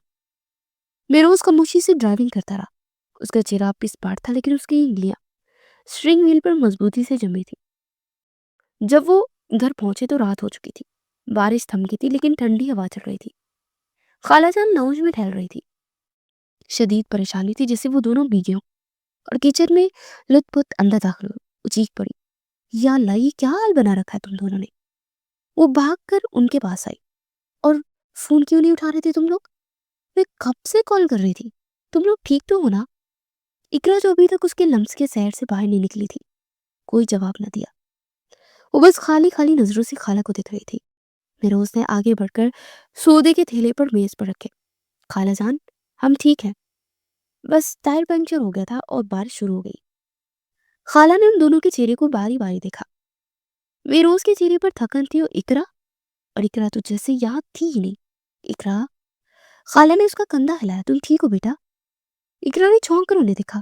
महरोज खामोशी से ड्राइविंग करता रहा। उसका चेहरा पिसपाट था, लेकिन उसकी उंगलियां स्ट्रिंग व्हील पर मजबूती से जमी थी। जब वो घर पहुंचे तो रात हो चुकी थी। बारिश थम गई थी, लेकिन ठंडी हवा चल रही थी। खालाजान लाउंज में ठहर रही थी। शदीद परेशानी थी, जैसे वो दोनों भीगे हों। और किचन में लुत्फुत अंदर दाखिल हुई। वो चीख पड़ी, या अल्लाह, ये क्या हाल बना रखा है तुम दोनों ने? वो भाग कर उनके पास आई। और फोन क्यों नहीं उठा रहे थे तुम लोग? मैं कब से कॉल कर रही थी। तुम लोग ठीक तो हो ना? इकरा, जो अभी तक उसके लम्स के सैर से बाहर नहीं निकली थी, कोई जवाब न दिया। वो बस खाली खाली नजरों से खाला को देख रही थी। फिरोज ने आगे बढ़कर सौदे के थैले पर मेज पर रखे। खाला जान, हम ठीक हैं, बस टायर पंक्चर हो गया था और बारिश शुरू हो गई। खाला ने उन दोनों के चेहरे को बारी बारी देखा। फिरोज के चेहरे पर थकन थी और इकरा तो जैसे याद थी ही नहीं। इकरा, खाला ने उसका कंधा हिलाया, तुम ठीक हो बेटा? इकरा ने चौंक कर उन्हें देखा।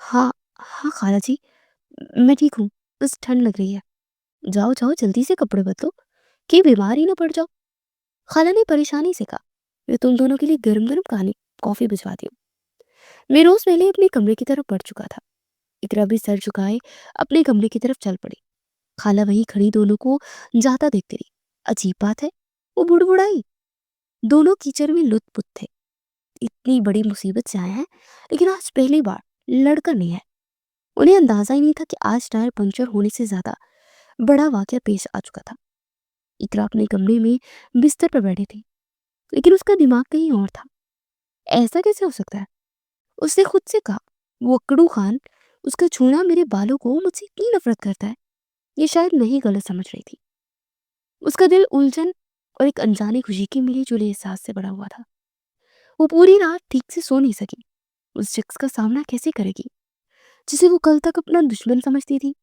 हाँ हाँ खाला जी, मैं ठीक हूँ, बस ठंड लग रही है। जाओ जाओ जल्दी से कपड़े बदलो, कि बीमार ही ना पड़ जाओ। खाला ने परेशानी से कहा, मैं तुम दोनों के लिए गरम गरम कहानी कॉफी भिजवाती हूँ। मेरोज पहले अपने कमरे की तरफ बढ़ चुका था। इकरा भी सर झुकाए अपने कमरे की तरफ चल पड़ी। खाला वहीं खड़ी दोनों को जाता देखती रही। अजीब बात है, वो बुड़बुड़ाई। दोनों कीचड़ में लुत्फुत थे। इतनी बड़ी मुसीबत से आए हैं, लेकिन आज पहली बार लड़कर नहीं है। उन्हें अंदाजा ही नहीं था कि आज टायर पंक्चर होने से ज्यादा बड़ा वाकया पेश आ चुका था। इकरा अपने कमरे में बिस्तर पर बैठी थी, लेकिन उसका दिमाग कहीं और था। ऐसा कैसे हो सकता है? उसने खुद से कहा, वो अकड़ू खान, उसका छूना मेरे बालों को मुझसे इतनी नफरत करता है। ये शायद मैं ही गलत समझ रही थी। उसका दिल उलझन और एक अनजानी खुशी की मिली जुली एहसास से भरा हुआ था। वो पूरी रात ठीक से सो नहीं सकी। उस शख्स का सामना कैसे करेगी जिसे वो कल तक अपना दुश्मन समझती थी,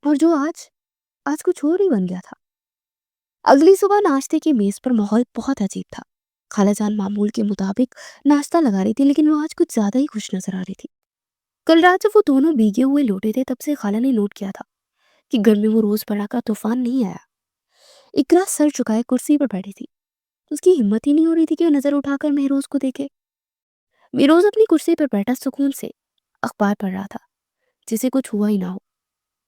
और जो आज आज कुछ और ही बन गया था। अगली सुबह नाश्ते की मेज पर माहौल बहुत अजीब था। खालाजान मामूल के मुताबिक नाश्ता लगा रही थी, लेकिन वो आज कुछ ज्यादा ही खुश नजर आ रही थी। कल रात जब वो दोनों भीगे हुए लौटे थे, तब से खाला ने नोट किया था कि घर में वो रोज बड़ा का तूफान नहीं आया। इकरा सर झुकाए कुर्सी पर बैठी थी। उसकी हिम्मत ही नहीं हो रही थी कि वो नजर उठाकर महरोज को देखे। महरोज अपनी कुर्सी पर बैठा सुकून से अखबार पढ़ रहा था, जिसे कुछ हुआ ही ना हो।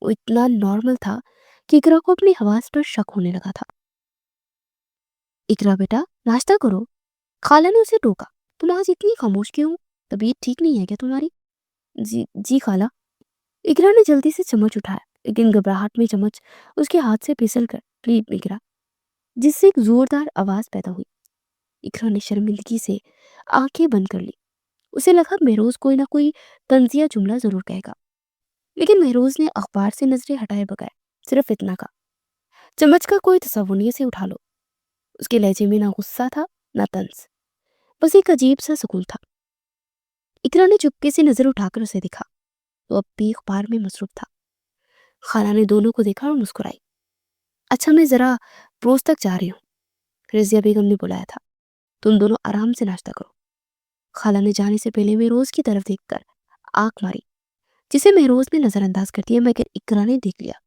वो इतना नॉर्मल था कि इकरा को अपनी हवास पर शक होने लगा था। इकरा बेटा, नाश्ता करो। खाला ने उसे टोका। तुम आज इतनी खामोश क्यों? तबीयत ठीक नहीं है क्या तुम्हारी? जी जी खाला। इकरा ने जल्दी से चम्मच उठाया, लेकिन घबराहट में चम्मच उसके हाथ से फिसल कर प्लेट में गिरा, जिससे एक जोरदार आवाज पैदा हुई। इकरा ने शर्मिंदगी से आंखें बंद कर ली। उसे लगा महरोज कोई ना कोई तंजिया जुमला जरूर कहेगा, लेकिन महरोज ने अखबार से नजरें हटाए बगैर सिर्फ इतना कहा, चम्मच का कोई तस्वुर नहीं, से उठा लो। उसके लहजे में ना गुस्सा था, ना तंज, बस एक अजीब सा सुकून था। इकरा ने चुपके से नजर उठाकर उसे देखा। वो अब भी अखबार में मसरूफ था। खाला ने दोनों को देखा और मुस्कुराई। अच्छा, मैं ज़रा रोज तक जा रही हूँ, रज़िया बेगम ने बुलाया था। तुम दोनों आराम से नाश्ता करो। खाला ने जाने से पहले महरोज की तरफ देखकर आंख मारी, जिसे महरोज ने नजरअंदाज कर दिया, मगर इकरा ने देख लिया।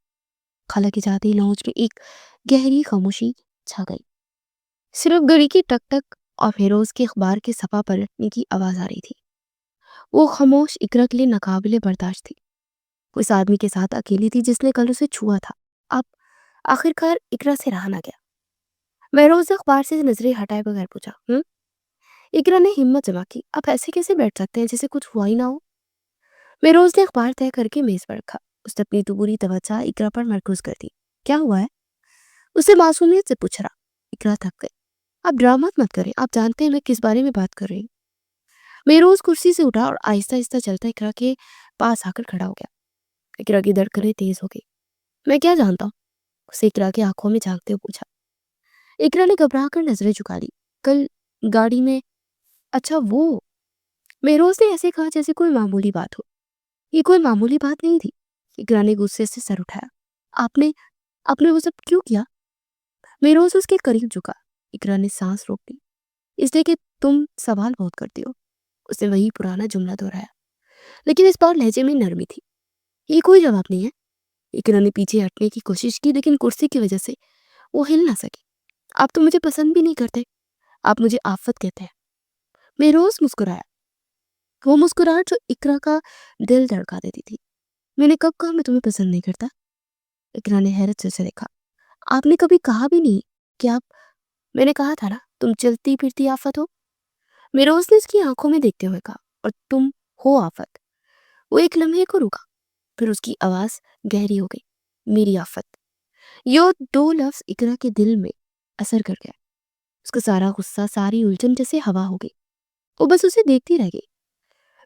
खाला के जाते ही लाउंज में एक गहरी खामोशी छा गई। सिर्फ घड़ी की टक टक और महरोज के अखबार के सफा पलटने की आवाज आ रही थी। वो खामोश इकरा के लिए नाकाबिले बर्दाश्त थी। वो इस आदमी के साथ अकेली थी जिसने कल उसे छुआ था। अब आखिरकार इकरा से रहा ना गया। महरोज ने अखबार से नजरें हटाए बगैर पूछा, इकरा ने हिम्मत जमा की। आप ऐसे कैसे बैठ सकते हैं जैसे कुछ हुआ ही ना हो? महरोज ने अखबार तय करके मेज पर रखा। उसने अपनी पूरी तवज्जो इकरा पर मरकूज कर दी। क्या हुआ है? उसे मासूमियत से पूछ रहा। इकरा थक गई। आप ड्रामा मत करें, आप जानते हैं मैं किस बारे में बात कर रही हूँ। महरोज कुर्सी से उठा और आहिस्ता आहिस्ता चलता इकरा के पास आकर खड़ा हो गया। इकरा की धड़कनें तेज हो गई। मैं क्या जानता हूँ? उसे इकरा की आंखों में झांकते हुए पूछा। इकरा ने घबरा कर नजरें झुका ली। कल गाड़ी में? अच्छा वो। महरोज ने ऐसे कहा जैसे कोई मामूली बात हो। ये कोई मामूली बात नहीं थी। इकरा ने गुस्से से सर उठाया। आपने आपने वो सब क्यों किया? महरोज उसके करीब झुका। इकरा ने सांस रोक ली। इसलिए कि तुम सवाल बहुत करती हो। उसने वही पुराना जुमला दोहराया, लेकिन इस बार लहजे में नरमी थी। ये कोई जवाब नहीं है। इकरा ने पीछे हटने की कोशिश की, लेकिन कुर्सी की वजह से वो हिल ना सकी। आप तो मुझे पसंद भी नहीं करते, आप मुझे आफत कहते हैं। महरोज मुस्कुराया, वो मुस्कुराहट जो इकरा का दिल धड़का देती थी। मैंने कब कहा मैं तुम्हें पसंद नहीं करता? इकरा ने हैरत से उसे देखा। आपने कभी कहा भी नहीं कि आप। मैंने कहा था ना, तुम चलती फिरती आफत हो। महरोज ने उसकी आंखों में देखते हुए कहा, और तुम हो आफत। वो एक लम्हे को रुका, फिर उसकी आवाज गहरी हो गई। मेरी आफत। यो दो लफ्ज इकरा के दिल में असर कर गया। उसका सारा गुस्सा, सारी उलझन जैसे हवा हो गई। वो बस उसे देखती रह गई।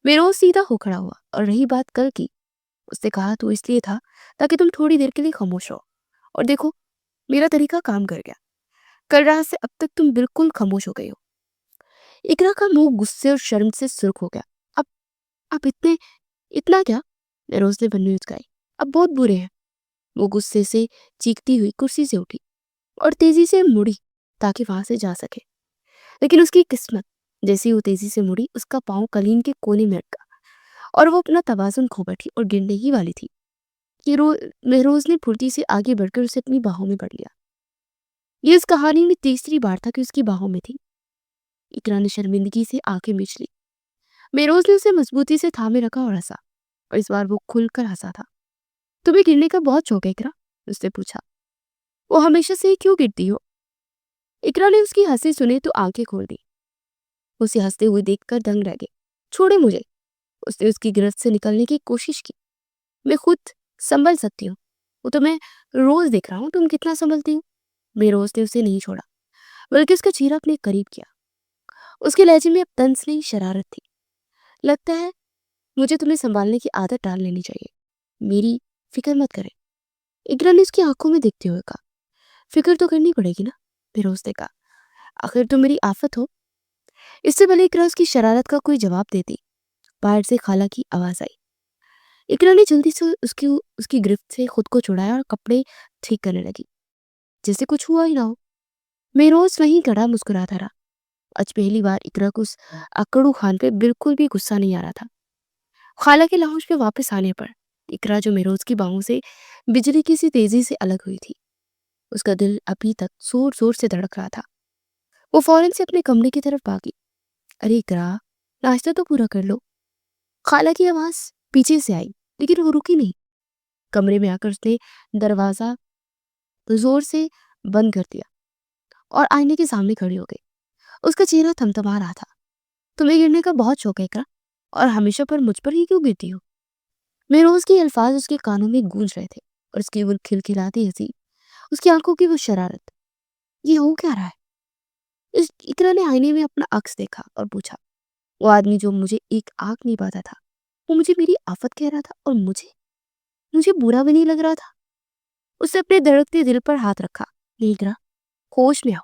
महरोज सीधा हो खड़ा हुआ। और रही बात कल की, उसने कहा तो इसलिए था ताकि तुम थोड़ी देर के लिए खामोश रहो। और देखो, मेरा तरीका काम कर गया। कल रात से अब तक तुम बिल्कुल खामोश हो गई हो। इकरा का मुंह गुस्से और शर्म से सुर्ख हो गया। अब अब इतना क्या? महरोज ने बन्नी उचकाई। अब बहुत बुरे हैं। वो गुस्से से चीखती हुई कुर्सी से उठी और तेजी से मुड़ी ताकि वहां से जा सके। लेकिन उसकी किस्मत, जैसे ही वो तेजी से मुड़ी, उसका पांव कलीन के कोने में अटका और वो अपना तवाजुन खो बैठी और गिरने ही वाली थी कि महरोज ने फुर्ती से आगे बढ़कर उसे अपनी बाहों में भर लिया। ये इस कहानी में तीसरी बार था कि उसकी बाहों में थी। इकरा ने शर्मिंदगी से आंखें मीच ली। महरोज ने उसे मजबूती से थामे रखा और हंसा, और इस बार वो खुलकर हंसा था। तुम्हें गिरने का बहुत शौक है इकरा? उसने पूछा। वो हमेशा से ही क्यों गिरती हो? इकरा ने उसकी हंसी सुनी तो आंखें खोल दी। उसे हंसते हुए देखकर दंग रह गए। छोड़े मुझे। उसने उसकी गिरफ्त से निकलने की कोशिश की। मैं खुद संभल सकती हूँ। वो तो मैं रोज देख रहा हूँ तुम कितना संभलती हो। महरोज ने उसे नहीं छोड़ा, बल्कि उसका चेहरा अपने करीब किया। उसके लहजे में अब तंज नहीं, शरारत थी। लगता है मुझे तुम्हें संभालने की आदत डाल लेनी चाहिए। मेरी फिक्र मत करे। इकरा ने उसकी आंखों में देखते हुए कहा। फिक्र तो करनी पड़ेगी ना, फिरोज ने कहा। आखिर तुम मेरी आफत हो। इससे पहले इकरा उसकी शरारत का कोई जवाब देती, बाहर से खाला की आवाज आई। इकरा ने जल्दी से उसकी उसकी गिरफ्त से खुद को छुड़ाया और कपड़े ठीक करने लगी, जैसे कुछ हुआ ही ना हो। महरोज वहीं खड़ा मुस्कुराता रहा। आज पहली बार इकरा को उस अकड़ू खान पे बिल्कुल भी गुस्सा नहीं आ रहा था। खाला के लाउंज पे वापस आने पर इकरा, जो महरोज की बाहों से बिजली की सी तेजी से अलग हुई थी, उसका दिल अभी तक जोर जोर से धड़क रहा था। वो फौरन से अपने कमरे की तरफ भागी। अरे इकरा, नाश्ता तो पूरा कर लो। खाला की आवाज पीछे से आई, लेकिन वो रुकी नहीं। कमरे में आकर उसने दरवाजा जोर से बंद कर दिया और आईने के सामने खड़ी हो गई। उसका चेहरा थमथमा रहा था। तुम्हें गिरने का बहुत शौक है इकरा, और हमेशा पर मुझ पर ही क्यों गिरती हो? महरोज के अल्फाज उसके कानों में गूंज रहे थे, और उसकी वो खिलखिलाती हंसी, उसकी आंखों की वो शरारत। ये हो क्या रहा है? इस इकरा ने आईने में अपना अक्स देखा और पूछा। वो आदमी जो मुझे एक आंख नहीं पाता था, वो मुझे मेरी आफत कह रहा था, और मुझे मुझे बुरा भी नहीं लग रहा था। उसने अपने धड़कते दिल पर हाथ रखा। नहीं इकरा, होश में आओ।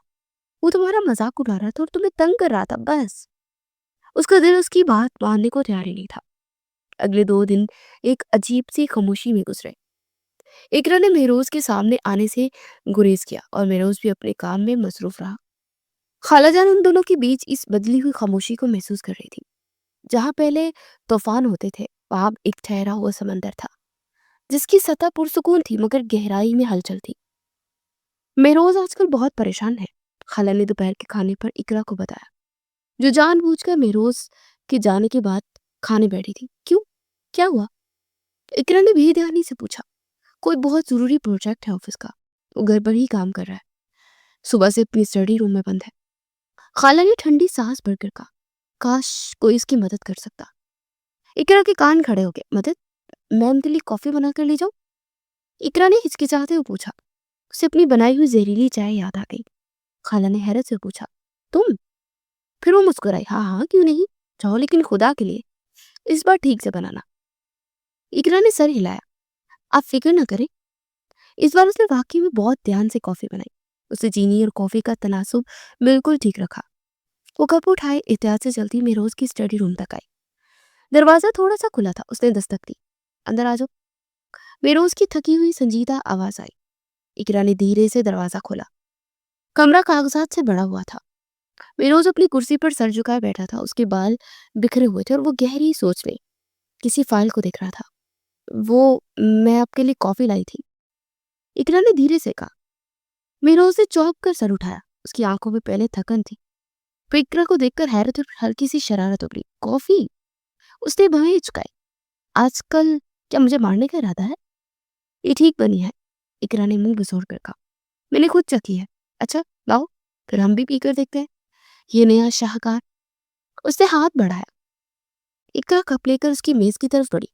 वो तुम्हारा मजाक उड़ा रहा था और तुम्हें तंग कर रहा था, बस। उसका दिल उसकी बात मानने को तैयार ही नहीं था। اگلے 2 دن ایک عجیب سی خاموشی میں گزرے۔ اقرا نے مہروز کے سامنے آنے سے گریز کیا اور مہروز بھی اپنے کام میں مصروف رہا۔ خالہ جان ان دونوں کے بیچ اس بدلی ہوئی خاموشی کو محسوس کر رہی تھی۔ جہاں پہلے طوفان ہوتے تھے وہاں ایک ٹھہرا ہوا سمندر تھا جس کی سطح پرسکون تھی مگر گہرائی میں ہلچل تھی۔ مہروز آج کل بہت پریشان ہے، خالہ نے دوپہر کے کھانے پر اقرا کو بتایا، جو جان بوجھ کر مہروز کے جانے کے بعد کھانے بیٹھی تھی۔ کیوں؟ کیا ہوا؟ اقرا نے بے دھیانی سے پوچھا۔ کوئی بہت ضروری پروجیکٹ ہے آفس کا، وہ گھر پر ہی کام کر رہا ہے، صبح سے اپنی اسٹڈی روم میں بند ہے۔ خالہ نے ٹھنڈی سانس بھر کر کہا، کاش کوئی اس کی مدد کر سکتا۔ اقرا کے کان کھڑے ہو گئے۔ مدد؟ میں ان کے لیے کافی بنا کر لے جاؤں؟ اقرا نے ہچکچاتے ہوئے پوچھا۔ اسے اپنی بنائی ہوئی زہریلی چائے یاد آ گئی۔ خالہ نے حیرت سے پوچھا، تم؟ پھر وہ مسکرائی، ہاں ہاں کیوں نہیں، جاؤ لیکن خدا کے لیے اس بار ٹھیک سے بنانا۔ اقرا نے سر ہلایا، آپ فکر نہ کریں۔ اس بار اس نے واقعی میں بہت دھیان سے کافی بنائی۔ اسے چینی اور کافی کا تناسب بالکل ٹھیک رکھا۔ وہ کپ اٹھائے، احتیاط سے چلتی مہروز کی اسٹڈی روم تک آئی۔ دروازہ تھوڑا سا کھلا تھا، اس نے دستک دی، اندر آ جاؤ۔ مہروز کی تھکی ہوئی سنجیدہ آواز آئی۔ اقرا نے دھیرے سے دروازہ کھولا۔ کمرہ کاغذات سے بھرا ہوا تھا۔ مہروز اپنی کرسی پر سر جھکائے بیٹھا تھا، اس کے بال بکھرے ہوئے تھے اور وہ گہری سوچ میں کسی فائل کو دیکھ رہا تھا۔ وہ میں آپ کے لیے کافی لائی تھی، اقرا نے دھیرے سے کہا۔ مہروز نے چونک کر سر اٹھایا، اس کی آنکھوں میں پہلے تھکن تھی، پھر اقرا کو دیکھ کر حیرت اور ہلکی سی شرارت ابھری۔ کافی؟ اس نے بھویں چکائی۔ آج کل کیا مجھے مارنے کا ارادہ ہے؟ یہ ٹھیک بنی ہے، اقرا نے منہ بسوڑ کر کہا، میں نے خود چکھی ہے۔ اچھا لاؤ، پھر ہم بھی پی کر دیکھتے ہیں یہ نیا شاہکار۔ اس نے ہاتھ بڑھایا۔ اقرا کپ لے کر اس کی میز کی طرف بڑھی۔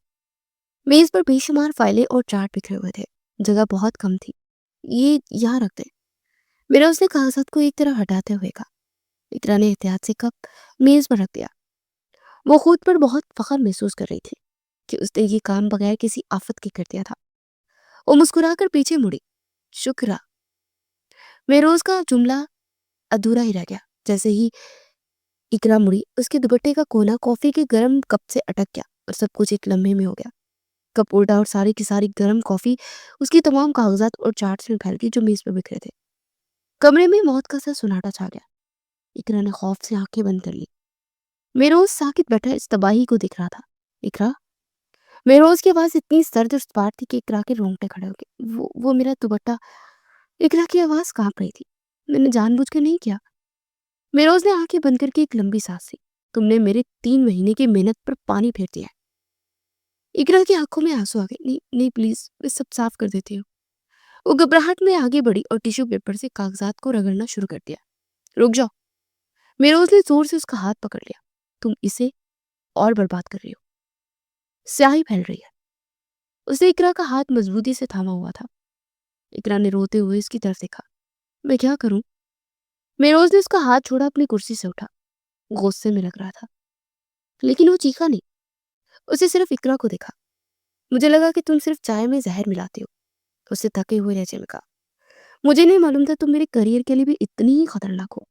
میز پر بے شمار فائلیں اور چارٹ بکھرے ہوئے تھے، جگہ بہت کم تھی۔ یہ یہاں رکھ دیں، میرا اس نے کاغذات کو ایک طرف ہٹاتے ہوئے کہا۔ اقرا نے احتیاط سے کپ میز پر رکھ دیا۔ وہ خود پر بہت فخر محسوس کر رہی تھی کہ اس نے یہ کام بغیر کسی آفت کے کر دیا تھا۔ وہ مسکرا کر پیچھے مڑی۔ شکرا۔ مہروز کا جملہ ادھورا ہی رہ گیا۔ جیسے ہی اقرا مڑی، اس کے دوپٹے کا کونا کافی کے گرم کپ سے اٹک گیا اور سب کچھ ایک لمحے میں ہو گیا۔ کپ الٹا اور ساری کی ساری گرم کافی اس کی تمام کاغذات اور چارٹس میں پھیل گئی جو میز پر بکھرے تھے۔ کمرے میں موت کا سا سناٹا چھا گیا۔ اقرا نے خوف سے آنکھیں بند کر لی۔ مہروز ساکت بیٹھا اس تباہی کو دیکھ رہا تھا۔ اقرا؟ مہروز کی آواز اتنی سرد اور سپاٹ تھی کہ اقرا کے رونگٹے کھڑے ہو گئے۔ وہ میرا دوپٹہ۔ اقرا کی آواز کانپ رہی تھی، میں نے جان بوجھ کر نہیں کیا۔ مہروز نے آنکھیں بند کر کے ایک لمبی سانس لی۔ تم نے میرے 3 مہینے کی محنت پر پانی پھیر دیا ہے۔ اقرا کی آنکھوں میں آنسو آ گئے۔ نہیں نہیں پلیز، میں سب صاف کر دیتی ہوں۔ وہ گھبراہٹ میں آگے بڑھی اور ٹیشو پیپر سے کاغذات کو رگڑنا شروع کر دیا۔ رک جاؤ، مہروز نے زور سے اس کا ہاتھ پکڑ لیا۔ تم اسے اور برباد کر رہی ہو، سیاہی پھیل رہی ہے۔ اس نے اقرا کا ہاتھ مضبوطی سے تھاما ہوا تھا۔ اقرا نے روتے ہوئے اس کی طرف دیکھا۔ میں کیا کروں؟ مہروز نے اس کا ہاتھ چھوڑا، اپنی کرسی سے اٹھا، غصے میں لگ رہا تھا لیکن وہ چیخا نہیں۔ اسے صرف اقرا کو دیکھا۔ مجھے لگا کہ تم صرف چائے میں زہر ملاتے ہو، اسے تھکے ہوئے لہجے میں کہا۔ مجھے نہیں معلوم تھا تم میرے کریئر کے لیے بھی اتنی ہی خطرناک ہو۔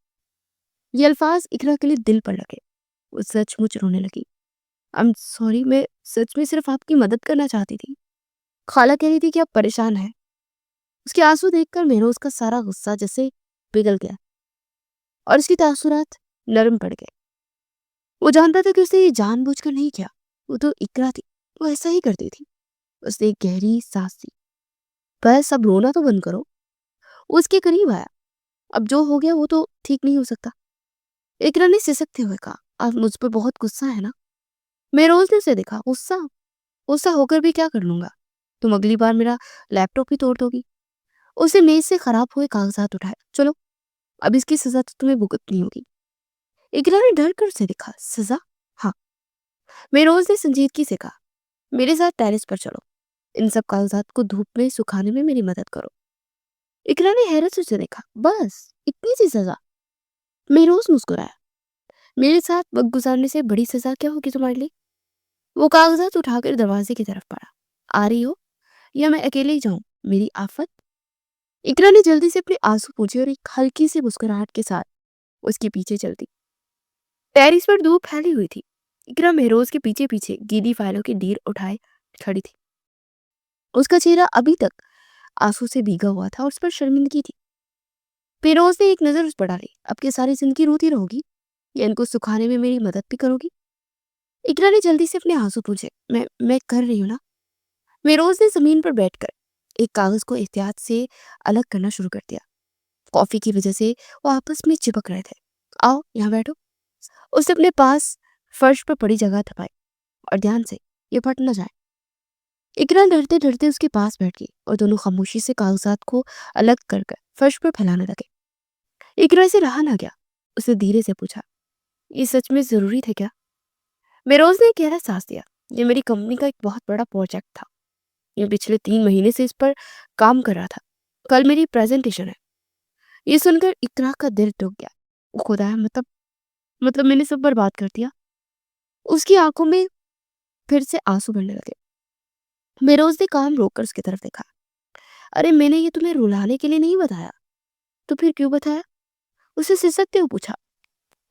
یہ الفاظ اقرا کے لیے دل پر لگے۔ وہ سچ مچ رونے لگی۔ I'm sorry، میں سچ میں صرف آپ کی مدد کرنا چاہتی تھی۔ خالہ کہہ رہی تھی کہ آپ پریشان ہیں۔ اس کے آنسو دیکھ کر مہروز کا سارا غصہ جیسے پگھل گیا اور اس کی تاثرات نرم پڑ گئے۔ وہ جانتا تھا کہ اس نے یہ جان بوجھ کر نہیں کیا، وہ تو اقرا تھی، وہ ایسا ہی کرتی تھی۔ اس نے ایک گہری سانس لی۔ بس اب رونا تو بند کرو۔ وہ اس کے قریب آیا۔ اب جو ہو گیا وہ تو ٹھیک نہیں ہو سکتا۔ اقرا نے سسکتے ہوئے کہا، آپ مجھ پر بہت غصہ ہے نا؟ مہروز نے اسے دیکھا۔ غصہ ہو کر بھی کیا کر لوں گا؟ تم اگلی بار میرا لیپ ٹاپ ہی توڑ دو گی۔ اسے میز سے خراب ہوئے کاغذات اٹھائے۔ چلو اب اس کی سزا تو تمہیں بھگتنی ہوگی۔ اقرا نے ڈر کر اسے دیکھا۔ سزا؟ ہاں۔ مہروز نے سنجیدگی سے کہا، میرے ساتھ ٹیرس پر چلو، ان سب کاغذات کو دھوپ میں سکھانے میں میری مدد کرو۔ اقرا نے حیرت سے اسے دیکھا۔ بس اتنی سی سزا؟ مہروز مسکرایا۔ میرے ساتھ وقت گزارنے سے بڑی سزا کیا ہوگی تمہارے لیے؟ وہ کاغذات اٹھا کر دروازے کی طرف بڑھا۔ آ رہی ہو یا میں اکیلے ہی جاؤں، میری آفت؟ اقرا نے جلدی سے اپنے آنسو پوچھے اور ایک ہلکی سی مسکراہٹ کے ساتھ اس کے پیچھے چلتی۔ ٹیرس پر دھوپ پھیلی ہوئی تھی، इकरा महरोज के पीछे पीछे गीली फाइलों की ढेर उठाए खड़ी थी। उसका चेहरा अभी तक आंसू से भीगा हुआ था और उस पर शर्मिंदगी थी। महरोज ने एक नजर उस पर डाली। अब की सारी जिंदगी रोती रहोगी या इनको सुखाने में मेरी मदद भी करोगी? इकरा ने जल्दी से अपने आंसू पूछे। मैं कर रही हूँ ना। महरोज ने जमीन पर बैठकर एक कागज को एहतियात से अलग करना शुरू कर दिया। कॉफी की वजह से वो आपस में चिपक रहे थे। आओ यहाँ बैठो। उसने अपने पास फर्श पर पड़ी जगह थपाई। और ध्यान से, ये फट न जाए। इकरा डरते डरते उसके पास बैठ गई और दोनों खामोशी से कागजात को अलग कर कर फर्श पर फैलाने लगे। इकरा से रहा ना गया। उसने धीरे से पूछा, ये सच में जरूरी थे क्या? मेरोज ने गहरा सांस दिया। ये मेरी कंपनी का एक बहुत बड़ा प्रोजेक्ट था। ये पिछले 3 महीने से इस पर काम कर रहा था। कल मेरी प्रेजेंटेशन है। ये सुनकर इकरा का दिल टूट गया। वो खुदाया, मतलब मैंने सब बर्बाद कर दिया। उसकी आंखों में फिर से आंसू भरने लगे। मेरोज ने काम रोककर उसकी तरफ देखा। अरे मैंने ये तुम्हें रुलाने के लिए नहीं बताया। तो फिर क्यों बताया? उसे सिसकते हुए पूछा।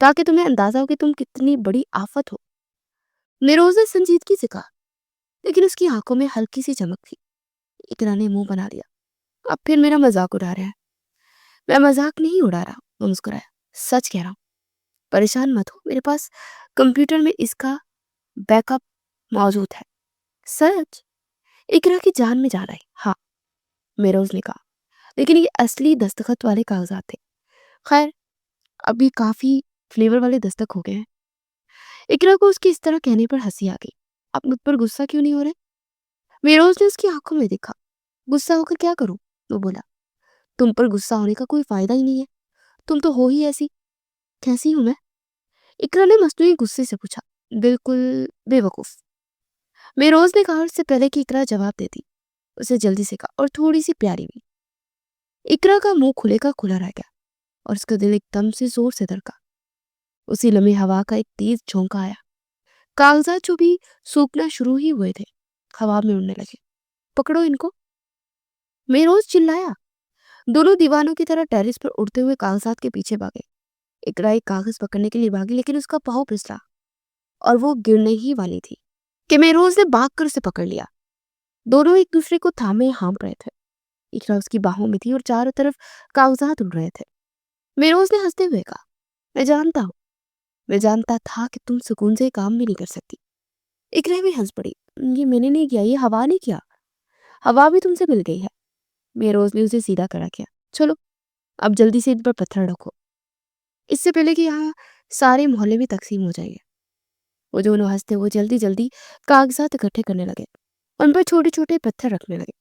ताकि तुम्हें अंदाजा हो कि तुम कितनी बड़ी आफत हो। मेरोज ने संजीदगी से कहा, लेकिन उसकी आंखों में हल्की सी चमक थी। इकरा ने मुंह बना लिया। अब फिर मेरा मजाक उड़ा रहा है। मैं मजाक नहीं उड़ा रहा, वो मुस्कुराया। सच कह रहा हूँ। परेशान मत हो, मेरे पास कंप्यूटर में इसका बैकअप मौजूद है। सच? इकरा की जान में जान आई। हाँ, मेरोज ने कहा, लेकिन ये असली दस्तखत वाले कागजात थे। खैर, अभी काफी फ्लेवर वाले दस्तक हो गए हैं। इकरा को उसकी इस तरह कहने पर हंसी आ गई। आप मुझ पर गुस्सा क्यों नहीं हो रहे? मेरोज ने उसकी आंखों में देखा। गुस्सा होकर क्या करूं? वो बोला। तुम पर गुस्सा होने का कोई फायदा ही नहीं है। तुम तो हो ही ऐसी। कैसी हूं मैं? इकरा ने मस्तूरी गुस्से से पूछा। बिल्कुल बेवकूफ। मेरोज ने कहा उससे पहले कि इकरा जवाब देती। उसे जल्दी से कहा, और थोड़ी सी प्यारी भी। इकरा का मुंह खुले का खुला रह गया और उसका दिल एकदम से जोर से धड़का। उसी लम्हे हवा का एक तेज झोंका आया। कागजात जो भी सूखना शुरू ही हुए थे हवा में उड़ने लगे। पकड़ो इनको, मेरोज चिल्लाया। दोनों दीवानों की तरह टेरिस पर उड़ते हुए कागजात के पीछे भागे। इकरा एक कागज पकड़ने के लिए भागी, लेकिन उसका पाँव फिसला और वो गिरने ही वाली थी कि मेरोज ने भागकर उसे पकड़ लिया। दोनों एक दूसरे को थामे हाँप रहे थे। इकरा उसकी बाहों में थी और चारों तरफ कागजात उड़ रहे थे। मेरोज ने हंसते हुए कहा, मैं जानता हूँ, मैं जानता था कि तुम सुकून से काम भी नहीं कर सकती। इकरा भी हंस पड़ी। ये मैंने नहीं किया, ये हवा ने किया। हवा भी तुमसे मिल गई है। मेरोज ने उसे सीधा खड़ा किया। चलो, अब जल्दी से इन पर पत्थर रखो, इससे पहले कि यहाँ सारे मोहल्ले में तकसीम हो जाएंगे। वो दोनों हंसते हुए जल्दी जल्दी कागजात इकट्ठे करने लगे। उन पर छोटे छोटे पत्थर रखने लगे।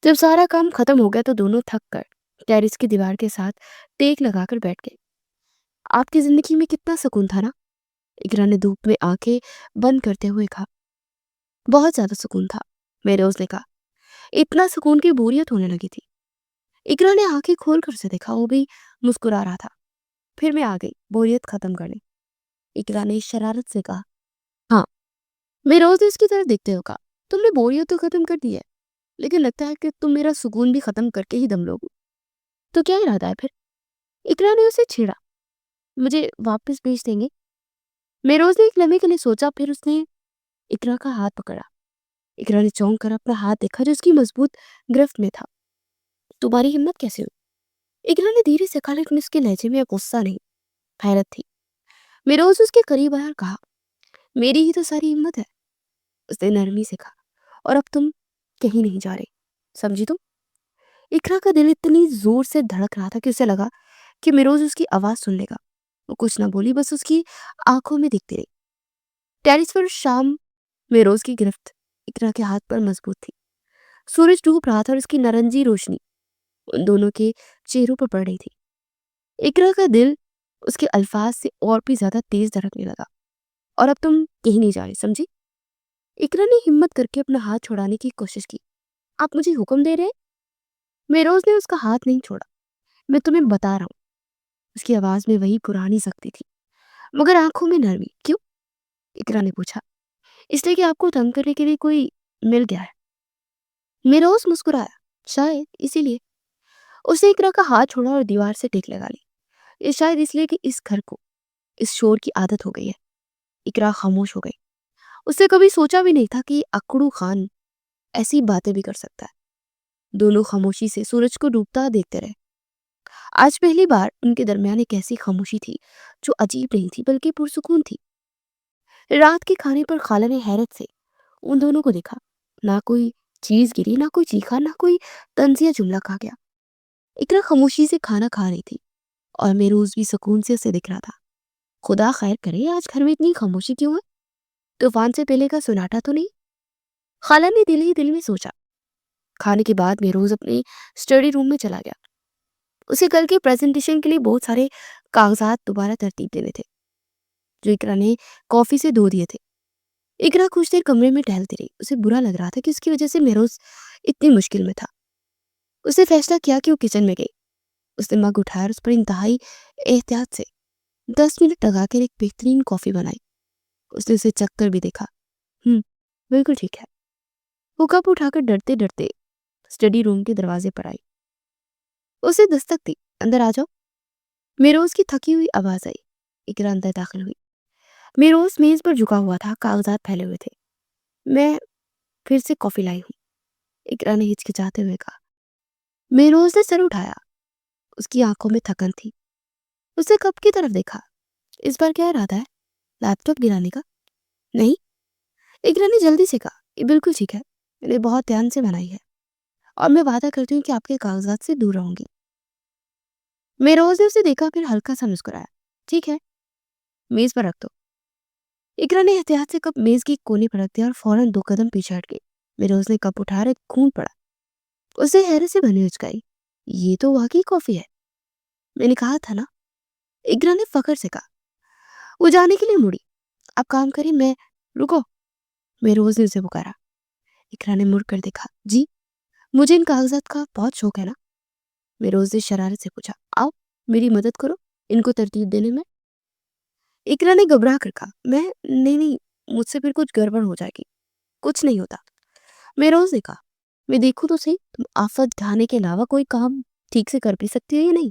जब सारा काम खत्म हो गया तो दोनों थक कर टेरिस की दीवार के साथ टेक लगाकर बैठ गए। आपकी जिंदगी में कितना सुकून था ना? इकरा ने धूप में आंखें बंद करते हुए कहा। बहुत ज्यादा सुकून था, मेरोज ने कहा। इतना सुकून की बोरियत होने लगी थी। इकरा ने आंखें खोल कर उसे देखा। वो भी मुस्कुरा रहा था। फिर मैं आ गई बोरियत खत्म करने, इकरा ने शरारत से कहा। हाँ, मेरोज ने उसकी तरफ देखते हुए कहा। तुमने बोरियत तो खत्म कर दी है, लेकिन लगता है कि तुम मेरा सुकून भी खत्म करके ही दम लोगे। तो क्या इरादा है फिर? इकरा ने उसे छेड़ा। मुझे वापस भेज देंगे? मेरोज ने एक लम्हे के लिए सोचा, फिर उसने इकरा का हाथ पकड़ा। इकरा ने चौंक कर अपना हाथ देखा जो उसकी मजबूत गिरफ्त में था। तुम्हारी हिम्मत कैसे हुई? इकरा ने धीरे से कहा, लेकिन उसके लहजे में गुस्सा नहीं, हैरत थी। मेरोज उसके करीब आया और कहा, मेरी ही तो सारी हिम्मत है। उसने नरमी से कहा, और अब तुम कहीं नहीं जा रही, समझी तुम? इकरा का दिल इतनी जोर से धड़क रहा था कि उसे लगा कि मेरोज उसकी आवाज सुन लेगा। वो कुछ ना बोली, बस उसकी आंखों में दिखती रही। टेरिस पर शाम मेरोज की गिरफ्त इकरा के हाथ पर मजबूत थी। सूरज डूब रहा था और उसकी नारंगी रोशनी उन दोनों के चेहरों पर पड़ रही थी। इकरा का दिल उसके अल्फाज से और भी ज्यादा तेज धड़कने लगा। और अब तुम कहीं नहीं जा रही, समझी? इकरा ने हिम्मत करके अपना हाथ छुड़ाने की कोशिश की। आप मुझे हुक्म दे रहे हैं? मेरोज ने उसका हाथ नहीं छोड़ा। मैं तुम्हें बता रहा हूँ। उसकी आवाज में वही पुरानी सख्ती थी, मगर आंखों में नरमी। क्यों? इकरा ने पूछा। इसलिए कि आपको तंग करने के लिए कोई मिल गया है। मेरोज मुस्कुराया। शायद इसीलिए। उसने इकरा का हाथ छोड़ा और दीवार से टेक लगा ली। ये शायद इसलिए कि इस घर को इस शोर की आदत हो गई है। اقرا خاموش ہو گئی. اس نے کبھی سوچا بھی نہیں تھا کہ اکڑو خان ایسی باتیں بھی کر سکتا ہے. دونوں خاموشی سے سورج کو ڈوبتا دیکھتے رہے. آج پہلی بار ان کے درمیان ایک ایسی خاموشی تھی جو عجیب نہیں تھی بلکہ پرسکون تھی. رات کے کھانے پر خالہ نے حیرت سے ان دونوں کو دیکھا. نہ کوئی چیز گری، نہ کوئی چیخا، نہ کوئی طنزیہ جملہ کہا گیا. اقرا خاموشی سے کھانا کھا رہی تھی اور میروز بھی سکون سے اسے دیکھ رہا تھا. خدا خیر کرے آج گھر میں اتنی خاموشی کیوں ہے؟ طوفان سے پہلے کا سناٹا تو نہیں؟ خالہ نے دل ہی دل میں سوچا. کھانے کے بعد میروز اپنے اسٹڈی روم میں چلا گیا. اسے کل کی پریزنٹیشن کے لیے بہت سارے کاغذات دوبارہ ترتیب دینے تھے جو اقرا نے کافی سے دھو دیے تھے. اقرا کچھ دیر کمرے میں ٹہلتی رہی. اسے برا لگ رہا تھا کہ اس کی وجہ سے میروز اتنی مشکل میں تھا. اس نے فیصلہ کیا کہ وہ کچن میں گئی. اس نے مگ اٹھایا اور اس پر انتہائی احتیاط سے 10 منٹ لگا کر ایک بہترین کافی بنائی. اس نے اسے چکھ کر بھی دیکھا. بالکل ٹھیک ہے. وہ کپ اٹھا کر ڈرتے ڈرتے اسٹڈی روم کے دروازے پر آئی. اسے دستک دی. اندر آ جاؤ. میروز کی تھکی ہوئی آواز آئی. اقرا اندر داخل ہوئی. میروز میز پر جھکا ہوا تھا. کاغذات پھیلے ہوئے تھے. میں پھر سے کافی لائی ہوں، اقرا نے ہچکچاتے ہوئے کہا. میروز نے سر اٹھایا. اس کی آنکھوں میں تھکن تھی. اس نے کپ کی طرف دیکھا. اس بار کیا ارادہ ہے؟ لیپ ٹاپ گرانے کا؟ نہیں، اقرا نے جلدی سے کہا. یہ بالکل ٹھیک ہے. میں نے بہت دھیان سے بنائی ہے اور میں وعدہ کرتی ہوں کہ آپ کے کاغذات سے دور رہوں گی. میروز نے اسے دیکھا پھر ہلکا سا مسکرایا. ٹھیک ہے، میز پر رکھ دو. اقرا نے احتیاط سے کپ میز کی کونے پر رکھ دیا اور فوراً 2 قدم پیچھے ہٹ گئی. میروز نے کپ اٹھا ایک خون پڑا. اسے حیرت سے بنی اچکائی. یہ تو واقعی کافی ہے. میں نے کہا تھا نا، اقرا نے فخر سے کہا. وہ جانے کے لیے مڑی. آپ کام کریں، میں رکو. میروز نے اسے پکارا. اقرا نے مڑ کر دیکھا. جی، مجھے ان کاغذات کا بہت شوق ہے نا. میروز نے شرارت سے پوچھا. آؤ میری مدد کرو ان کو ترتیب دینے میں. اقرا نے گھبرا کر کہا. میں نہیں، مجھ سے پھر کچھ گڑبڑ ہو جائے گی. کچھ نہیں ہوتا. میروز نے کہا. میں دیکھوں تو صحیح، تم آفت ڈھانے کے علاوہ کوئی کام ٹھیک سے کر بھی سکتی ہو یا نہیں.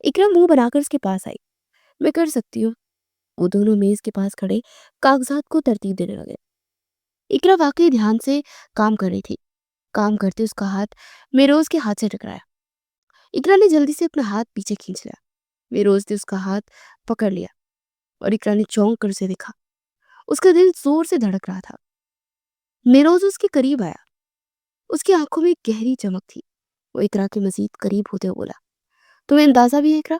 اقرا منہ بنا کر اس کے پاس آئی. میں کر سکتی ہوں. وہ دونوں میز کے پاس کھڑے کاغذات کو ترتیب دینے لگے. اقرا واقعی دھیان سے کام کر رہی تھی. کام کرتے اس کا ہاتھ میروز کے ہاتھ سے ٹکرایا. اقرا نے جلدی سے اپنا ہاتھ پیچھے کھینچ لیا. میروز نے اس کا ہاتھ پکڑ لیا اور اقرا نے چونک کر اسے دیکھا. اس کا دل زور سے دھڑک رہا تھا. میروز اس کے قریب آیا. اس کی آنکھوں میں ایک گہری چمک تھی. وہ اقرا کے مزید قریب ہوتے ہوئے بولا. تمہیں اندازہ بھی ہے اقرا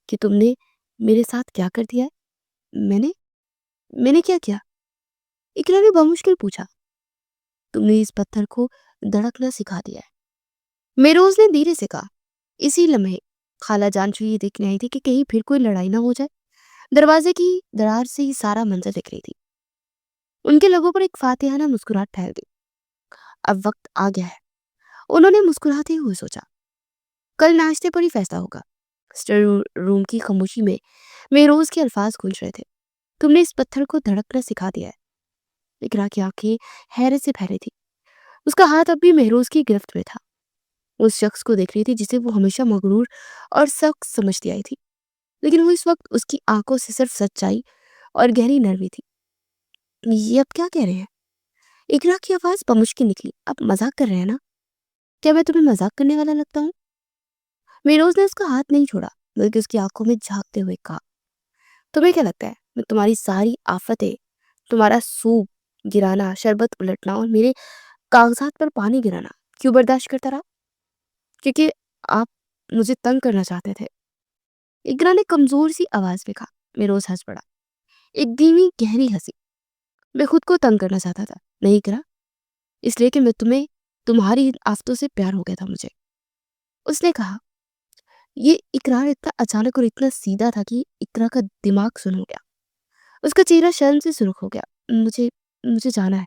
کہ تم نے میرے ساتھ کیا کر دیا ہے؟ میں نے کیا کیا؟ اقرا نے بمشکل پوچھا. تم نے اس پتھر کو دھڑکنا سکھا دیا ہے. میروز نے دھیرے سے کہا. اسی لمحے خالہ جان چو یہ دیکھنے آئی تھی کہ کہیں پھر کوئی لڑائی نہ ہو جائے. دروازے کی درار سے ہی سارا منظر دیکھ رہی تھی. ان کے لبوں پر ایک فاتحانہ مسکراہٹ پھیل گئی. اب وقت آ گیا ہے، انہوں نے مسکراتے ہوئے سوچا. کل ناشتے پر ہی فیصلہ ہوگا. اسٹڈی روم کی خاموشی میں میروز کے الفاظ گونج رہے تھے. تم نے اس پتھر کو دھڑکنا سکھا دیا ہے. اقرا کی آنکھیں حیرت سے پھیلی تھی. اس کا ہاتھ اب بھی میروز کی گرفت میں تھا. اس شخص کو دیکھ رہی تھی جسے وہ ہمیشہ مغرور اور سخت سمجھتی آئی تھی، لیکن وہ اس وقت اس کی آنکھوں سے صرف سچائی اور گہری نرمی تھی. یہ اب کیا کہہ رہے ہیں؟ اقرا کی آواز بمشکل نکلی. آپ مذاق کر رہے ہیں نا؟ کیا میں تمہیں مذاق کرنے والا لگتا ہوں؟ میروز نے اس کا ہاتھ نہیں چھوڑا بلکہ اس کی آنکھوں میں جھانکتے ہوئے کہا. تمہیں کیا لگتا ہے میں تمہاری ساری آفتیں، تمہارا سوپ گرانا، شربت الٹنا اور میرے کاغذات پر پانی گرانا کیوں برداشت کرتا رہا؟ کیونکہ آپ مجھے تنگ کرنا چاہتے تھے. اقرا نے کمزور سی آواز میں کہا. میروز ہنس پڑا. ایک دھیمی گہری ہنسی. میں خود کو تنگ کرنا چاہتا تھا نہیں اقرا، اس لیے کہ میں تمہاری آفتوں سے پیار ہو گیا تھا مجھے. اس نے کہا. یہ اقرار اتنا اچانک اور اتنا سیدھا تھا کہ اقرا کا دماغ سن ہو گیا. اس کا چہرہ شرم سے سرخ ہو گیا. مجھے جانا ہے.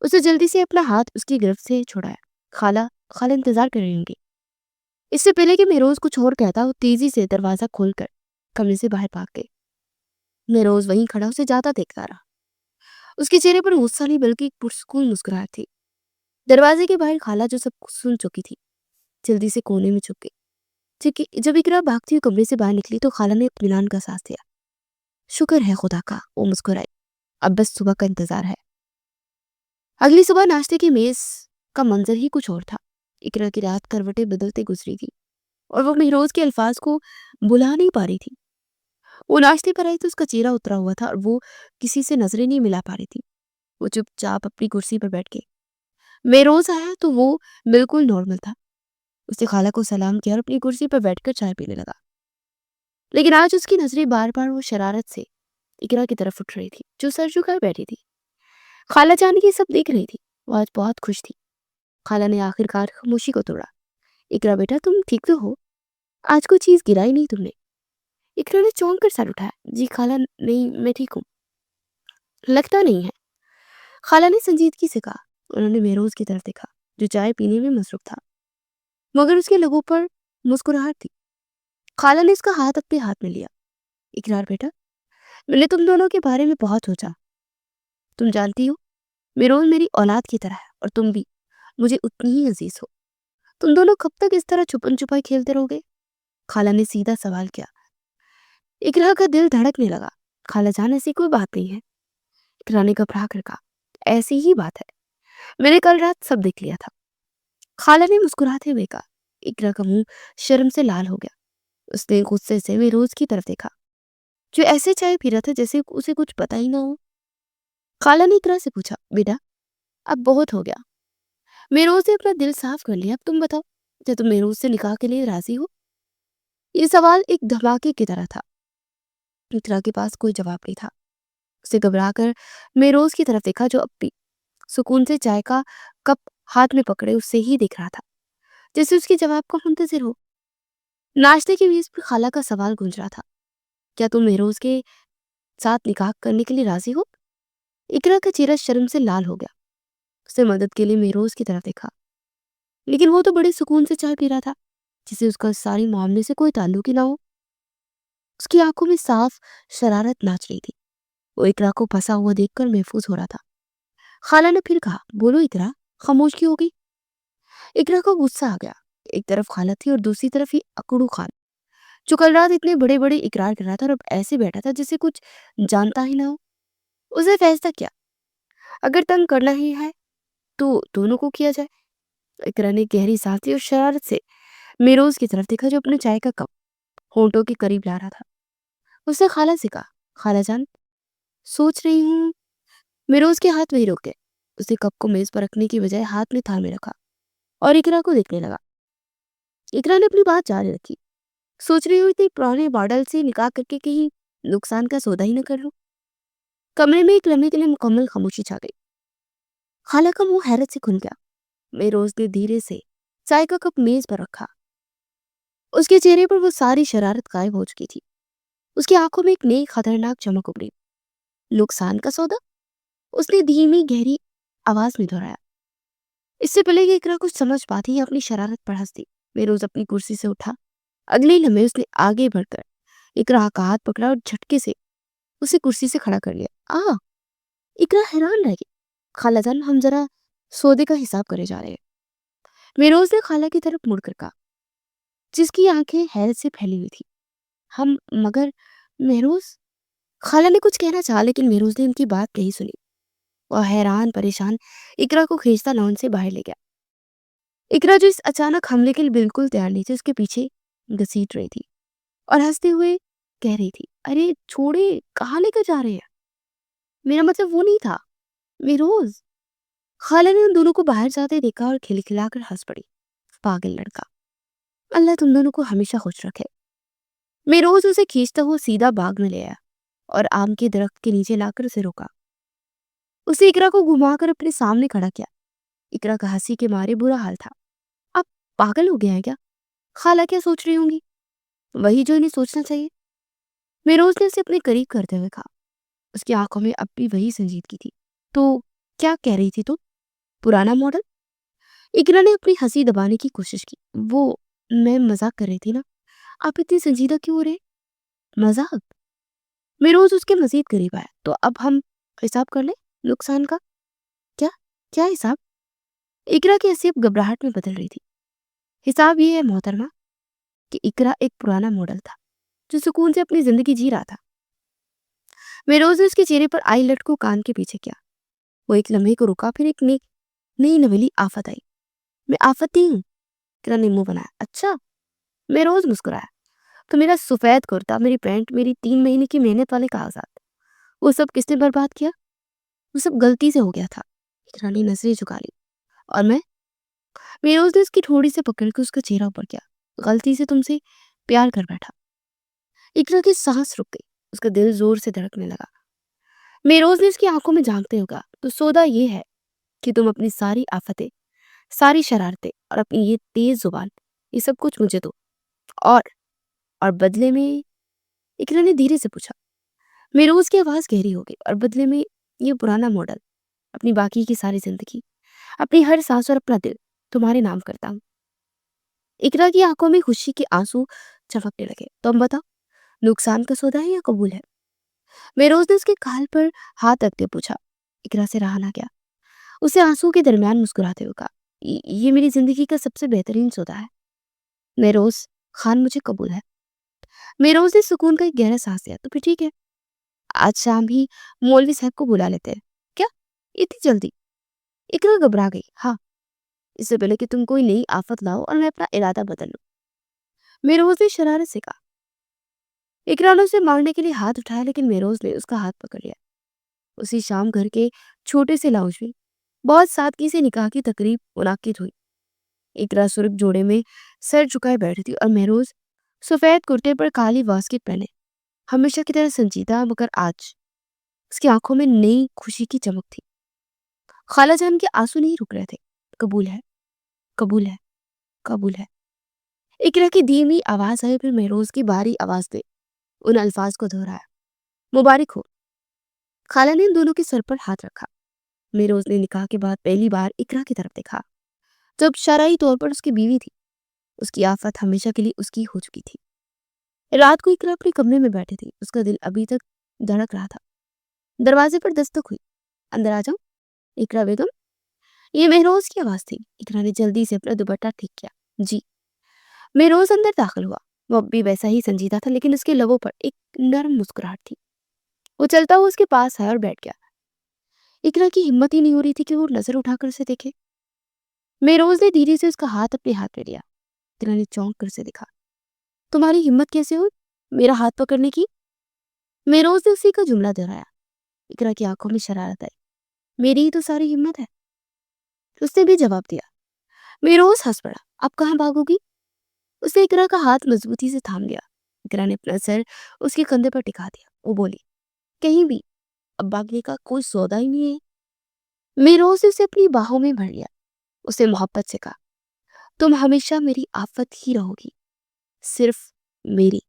اس نے جلدی سے اپنا ہاتھ اس کی گرفت سے چھوڑایا. خالہ انتظار کر رہی ہوں گی. اس سے پہلے کہ میروز کچھ اور کہتا وہ تیزی سے دروازہ کھول کر کمرے سے باہر بھاگ گئی. میروز وہیں کھڑا اسے جاتا دیکھتا رہا. اس کے چہرے پر غصہ نہیں بلکہ ایک پرسکون مسکراہٹ تھی. دروازے کے باہر خالہ جو سب کچھ سن چکی تھی جلدی سے کونے میں چھپ گئی. جب اقرا بھاگتی ہوئی کمرے سے باہر نکلی تو خالہ نے اطمینان کا سانس لیا. شکر ہے خدا کا، وہ مسکرائی، اب بس صبح کا انتظار ہے۔ اگلی صبح ناشتے کی میز کا منظر ہی کچھ اور تھا۔ اقرا کی رات کروٹیں بدلتے گزری تھی اور وہ مہروز کے الفاظ کو بلا نہیں پا رہی تھی۔ وہ ناشتے پر آئی تو اس کا چہرہ اترا ہوا تھا اور وہ کسی سے نظریں نہیں ملا پا رہی تھی۔ وہ چپ چاپ اپنی کرسی پر بیٹھ گئی۔ مہروز آیا تو وہ بالکل نارمل تھا۔ اس نے خالہ کو سلام کیا اور اپنی کرسی پر بیٹھ کر چائے پینے لگا، لیکن آج اس کی نظریں بار بار وہ شرارت سے اقرا کی طرف اٹھ رہی تھی جو سر جھکائے بیٹھی تھی۔ خالہ جان کی سب دیکھ رہی تھی، وہ آج بہت خوش تھی۔ خالہ نے آخر کار خاموشی کو توڑا۔ اقرا بیٹا تم ٹھیک تو ہو؟ آج کوئی چیز گرائی نہیں تم نے؟ اقرا نے چونک کر سر اٹھایا۔ جی خالہ نہیں، میں ٹھیک ہوں۔ لگتا نہیں ہے، خالہ نے سنجیدگی سے کہا۔ انہوں نے مہروز کی طرف دیکھا جو چائے پینے میں مصروف تھا، مگر اس کے لبوں پر مسکراہٹ تھی۔ خالہ نے اس کا ہاتھ اپنے ہاتھ میں لیا۔ اقرار بیٹا، میں نے تم دونوں کے بارے میں بہت سوچا۔ تم جانتی ہو مہروز میری اولاد کی طرح ہے اور تم بھی مجھے اتنی ہی عزیز ہو۔ تم دونوں کب تک اس طرح چھپن چھپائی کھیلتے رہو گے؟ خالہ نے سیدھا سوال کیا۔ اقرا کا دل دھڑکنے لگا۔ خالہ جان ایسی کوئی بات نہیں ہے، اقرا نے گھبرا کر کہا۔ ایسی ہی بات ہے، میں نے کل رات سب دیکھ لیا تھا، خالہ نے مسکراتے ہوئے کہا۔ اقرا کا منہ شرم سے لال ہو گیا۔ اس نے غصے سے مہروز کی طرف دیکھا جو ایسے چائے پی رہا تھا جیسے اسے کچھ پتا ہی نہ ہو۔ خالہ نے اقرا سے پوچھا، بیٹا اب بہت ہو گیا، مہروز نے اپنا دل صاف کر لیا، اب تم بتاؤ کیا تم مہروز سے نکاح کے لیے راضی ہو؟ یہ سوال ایک دھماکے کی طرح تھا۔ اقرا کے پاس کوئی جواب نہیں تھا۔ اسے گھبرا کر مہروز کی طرف دیکھا جو اب بھی سکون سے چائے کا کپ ہاتھ میں پکڑے اس سے ہی دیکھ رہا تھا جیسے اس کے جواب کا منتظر ہو۔ ناشتے کی میز پر خالہ کا سوال گونج رہا تھا، کیا تم مہروز کے ساتھ نکاح کرنے کے لیے راضی ہو؟ اقرا کا چہرہ شرم سے لال ہو گیا۔ اس نے مدد کے لیے مہروز کی طرف دیکھا، لیکن وہ تو بڑے سکون سے چائے پی رہا تھا جسے اس کا ساری معاملے سے کوئی تعلق ہی نہ ہو۔ اس کی آنکھوں میں صاف شرارت ناچ رہی تھی۔ وہ اقرا کو پھنسا ہوا دیکھ کر محفوظ ہو رہا تھا۔ خالہ نے پھر کہا، بولو اقرا، خاموش کیوں ہو گئی؟ اقرا کو غصہ آ گیا۔ ایک طرف خالہ تھی اور دوسری طرف یہ اکڑو خان جو کل رات اتنے بڑے بڑے اقرار کر رہا تھا اور اب ایسے بیٹھا تھا جسے کچھ جانتا ہی نہ ہو۔ اسے فیصلہ کیا، اگر تنگ کرنا ہی ہے تو دونوں کو کیا جائے۔ اقرا نے گہری سانس لی اور شرارت سے مہروز کی طرف دیکھا جو اپنے چائے کا کپ ہونٹوں کے قریب لا رہا تھا۔ اس نے خالہ سے کہا، خالہ جان سوچ رہی ہوں۔ مہروز کے ہاتھ وہی روک گئے۔ اس نے کپ کو میز پر رکھنے کی بجائے ہاتھ میں تھامے رکھا اور اقرا کو دیکھنے لگا۔ اقرا نے اپنی بات جاری رکھی، سوچ رہی ہوئی تھی پرانے ماڈل سے نکاح کر کے کہیں نقصان کا سودا ہی نہ کر لوں۔ کمرے میں ایک لمحے کے لیے مکمل خاموشی چھا گئی۔ خالہ کا منہ حیرت سے کھل گیا۔ مہروز نے دھیرے سے چائے کا کپ میز پر رکھا۔ اس کے چہرے پر وہ ساری شرارت غائب ہو چکی تھی۔ اس کی آنکھوں میں ایک نئی خطرناک چمک ابھری۔ نقصان کا سودا؟ اس نے دھیمی گہری آواز میں دہرایا۔ اس سے پہلے کہ اقرا کچھ سمجھ پاتی اپنی شرارت پر ہنس دی۔ مہروز اپنی کرسی سے اٹھا۔ اگلے لمحے اس نے آگے بڑھ کر اقرا کا ہاتھ پکڑا اور جھٹکے سے اسے کرسی سے کھڑا کر لیا۔ اقرا حیران رہ گئی۔ خالہ جان ہم ذرا سودے کا حساب کرے جا رہے ہیں، مہروز نے خالہ کی طرف مڑ کر کہا جس کی آنکھیں حیرت سے پھیلی ہوئی تھی۔ ہم مگر مہروز، خالہ نے کچھ کہنا چاہا لیکن مہروز نے ان کی بات نہیں سنی۔ وہ حیران پریشان اقرا کو کھینچتا لان سے باہر لے گیا۔ اقرا جو اس اچانک حملے کے لیے بالکل تیار نہیں تھی اس کے پیچھے گھسیٹ رہی تھی اور ہنستے ہوئے کہہ رہی تھی، ارے چھوڑے، کہاں لے کر جا رہے ہیں؟ میرا مطلب وہ نہیں تھا مہروز۔ خالہ نے ان دونوں کو باہر جاتے دیکھا اور کھلکھلا کر ہنس پڑی، پاگل لڑکا، اللہ تم دونوں کو ہمیشہ خوش رکھے۔ مہروز اسے کھینچتا ہوا سیدھا باغ میں لے آیا اور آم کے درخت کے نیچے لا کر اسے روکا۔ اسے اقرا کو گھما کر اپنے سامنے کھڑا کیا۔ اقرا کا ہنسی کے مارے برا حال تھا۔ آپ پاگل ہو گیا ہے کیا؟ خالہ کیا سوچ رہی ہوں گی؟ وہی جو انہیں سوچنا چاہیے، مہروز نے اسے اپنے قریب کرتے ہوئے کہا۔ اس کی آنکھوں میں اب بھی وہی سنجیدگی تھی۔ تو کیا کہہ رہی تھی تم؟ پرانا ماڈل؟ اقرا نے اپنی ہنسی دبانے کی کوشش کی۔ وہ میں مذاق کر رہی تھی نا، آپ اتنی سنجیدہ کیوں ہو رہے؟ مذاق؟ مہروز اس کے مزید قریب آیا۔ تو اب ہم حساب کر لیں نقصان کا؟ کیا کیا حساب؟ اقرا کی ہنسی اب گھبراہٹ میں بدل رہی تھی۔ حساب یہ ہے محترمہ کہ اقرا ایک پرانا ماڈل تھا جو سکون سے اپنی زندگی جی رہا تھا، मेहरोज ने उसके चेहरे पर आई लट को कान के पीछे किया। वो एक लम्हे को रुका, फिर एक नई नवेली आफत आई। मैं आफत ही हूँ, इकरा ने मुंह बनाया। अच्छा। मेहरोज मुस्कुराया। तो मेरा सफेद कुर्ता, मेरी पैंट, मेरी 3 महीने की मेहनत वाले कागजात, वो सब किसने बर्बाद किया? वो सब गलती से हो गया था। इकरा ने नजरें झुका ली। और मैं? मेहरोज ने उसकी ठोड़ी से पकड़ के उसका चेहरा ऊपर किया। गलती से तुमसे प्यार कर बैठा। इकरा की सांस रुक गई, उसका दिल जोर से धड़कने लगा। मेहरोज ने उसकी आंखों में झांकते हुए कहा, तो सौदा ये है कि तुम अपनी सारी आफतें, सारी शरारतें और अपनी ये तेज जुबान, ये सब कुछ मुझे दो। और और बदले में? इकरा ने धीरे से पूछा। मेहरोज की आवाज गहरी हो गई। और बदले में ये पुराना मॉडल, अपनी बाकी की सारी जिंदगी, अपनी हर सांस और अपना दिल तुम्हारे नाम करता हूँ। इकरा की आंखों में खुशी के आंसू चमकने लगे। तुम बताओ, नुकसान का सौदा है या कबूल है? मेहरोज ने उसके गाल पर हाथ रखते पूछा। इकरा से रहा ना गया। उसे आंसू के दरमियान मुस्कुराते हुए कहा, ये मेरी जिंदगी का सबसे बेहतरीन सौदा है। मेहरोज खान, मुझे कबूल है। मेहरोज ने सुकून का एक गहरा सांस लिया। तो फिर ठीक है, आज शाम ही मौलवी साहब को बुला लेते हैं। क्या इतनी जल्दी? इकरा घबरा गई। हाँ, इससे पहले कि तुम कोई नई आफत लाओ और मैं अपना इरादा बदल लूं। मेहरोज ने शरारत से कहा। इकरा ने उसे मारने के लिए हाथ उठाया, लेकिन मेहरोज ने उसका हाथ पकड़ लिया। उसी शाम घर के छोटे से लाउंज में बहुत सादगी से निकाह की तकरीब मुनाकिद हुई। इकरा सुर्ख जोड़े में सर झुकाए बैठी थी और मेहरोज सफेद कुर्ते पर काली वास्किट पहने, हमेशा की तरह संजीदा, मगर आज उसकी आंखों में नई खुशी की चमक थी। खाला जान के आंसू नहीं रुक रहे थे। कबूल है, कबूल है, कबूल है। इकरा की धीमी आवाज आई, फिर मेहरोज की भारी आवाज ने उन अल्फाज को दोहराया। मुबारक हो। खाला ने इन दोनों के सर पर हाथ रखा। मेहरोज ने निकाह के बाद पहली बार इकरा की तरफ देखा, जब शरई तौर पर उसकी बीवी थी। उसकी आफत हमेशा के लिए उसकी हो चुकी थी। रात को इकरा अपने कमरे में बैठी थी। उसका दिल अभी तक धड़क रहा था। दरवाजे पर दस्तक हुई। अंदर आ जाओ। इकरा बेगम। ये मेहरोज की आवाज थी। इकरा ने जल्दी से अपना दुपट्टा ठीक किया। जी। मेहरोज अंदर दाखिल हुआ। वो अब भी वैसा ही संजीदा था, लेकिन उसके लबों पर एक नरम मुस्कुराहट थी। वो चलता हुआ उसके पास आया और बैठ गया। इकरा की हिम्मत ही नहीं हो रही थी कि वो नजर उठाकर उसे देखे। मेहरोज ने धीरे से उसका हाथ अपने हाथ में लिया। इकरा ने चौंक कर उसे देखा। तुम्हारी हिम्मत कैसे हुई मेरा हाथ पकड़ने की? मेहरोज ने उसी का जुमला दोहराया। इकरा की आंखों में शरारत आई। मेरी ही तो सारी हिम्मत है, उसने भी जवाब दिया। मेहरोज हंस पड़ा। अब कहाँ भागोगी? उसने इकरा का हाथ मजबूती से थाम लिया। इकरा ने अपना सर उसके कंधे पर टिका दिया। वो बोली, कहीं भी, अब भागने का कोई सौदा ही नहीं है। मेहरोज ने उसे अपनी बाहों में भर लिया। उसे मोहब्बत से कहा, तुम हमेशा मेरी आफत ही रहोगी, सिर्फ मेरी।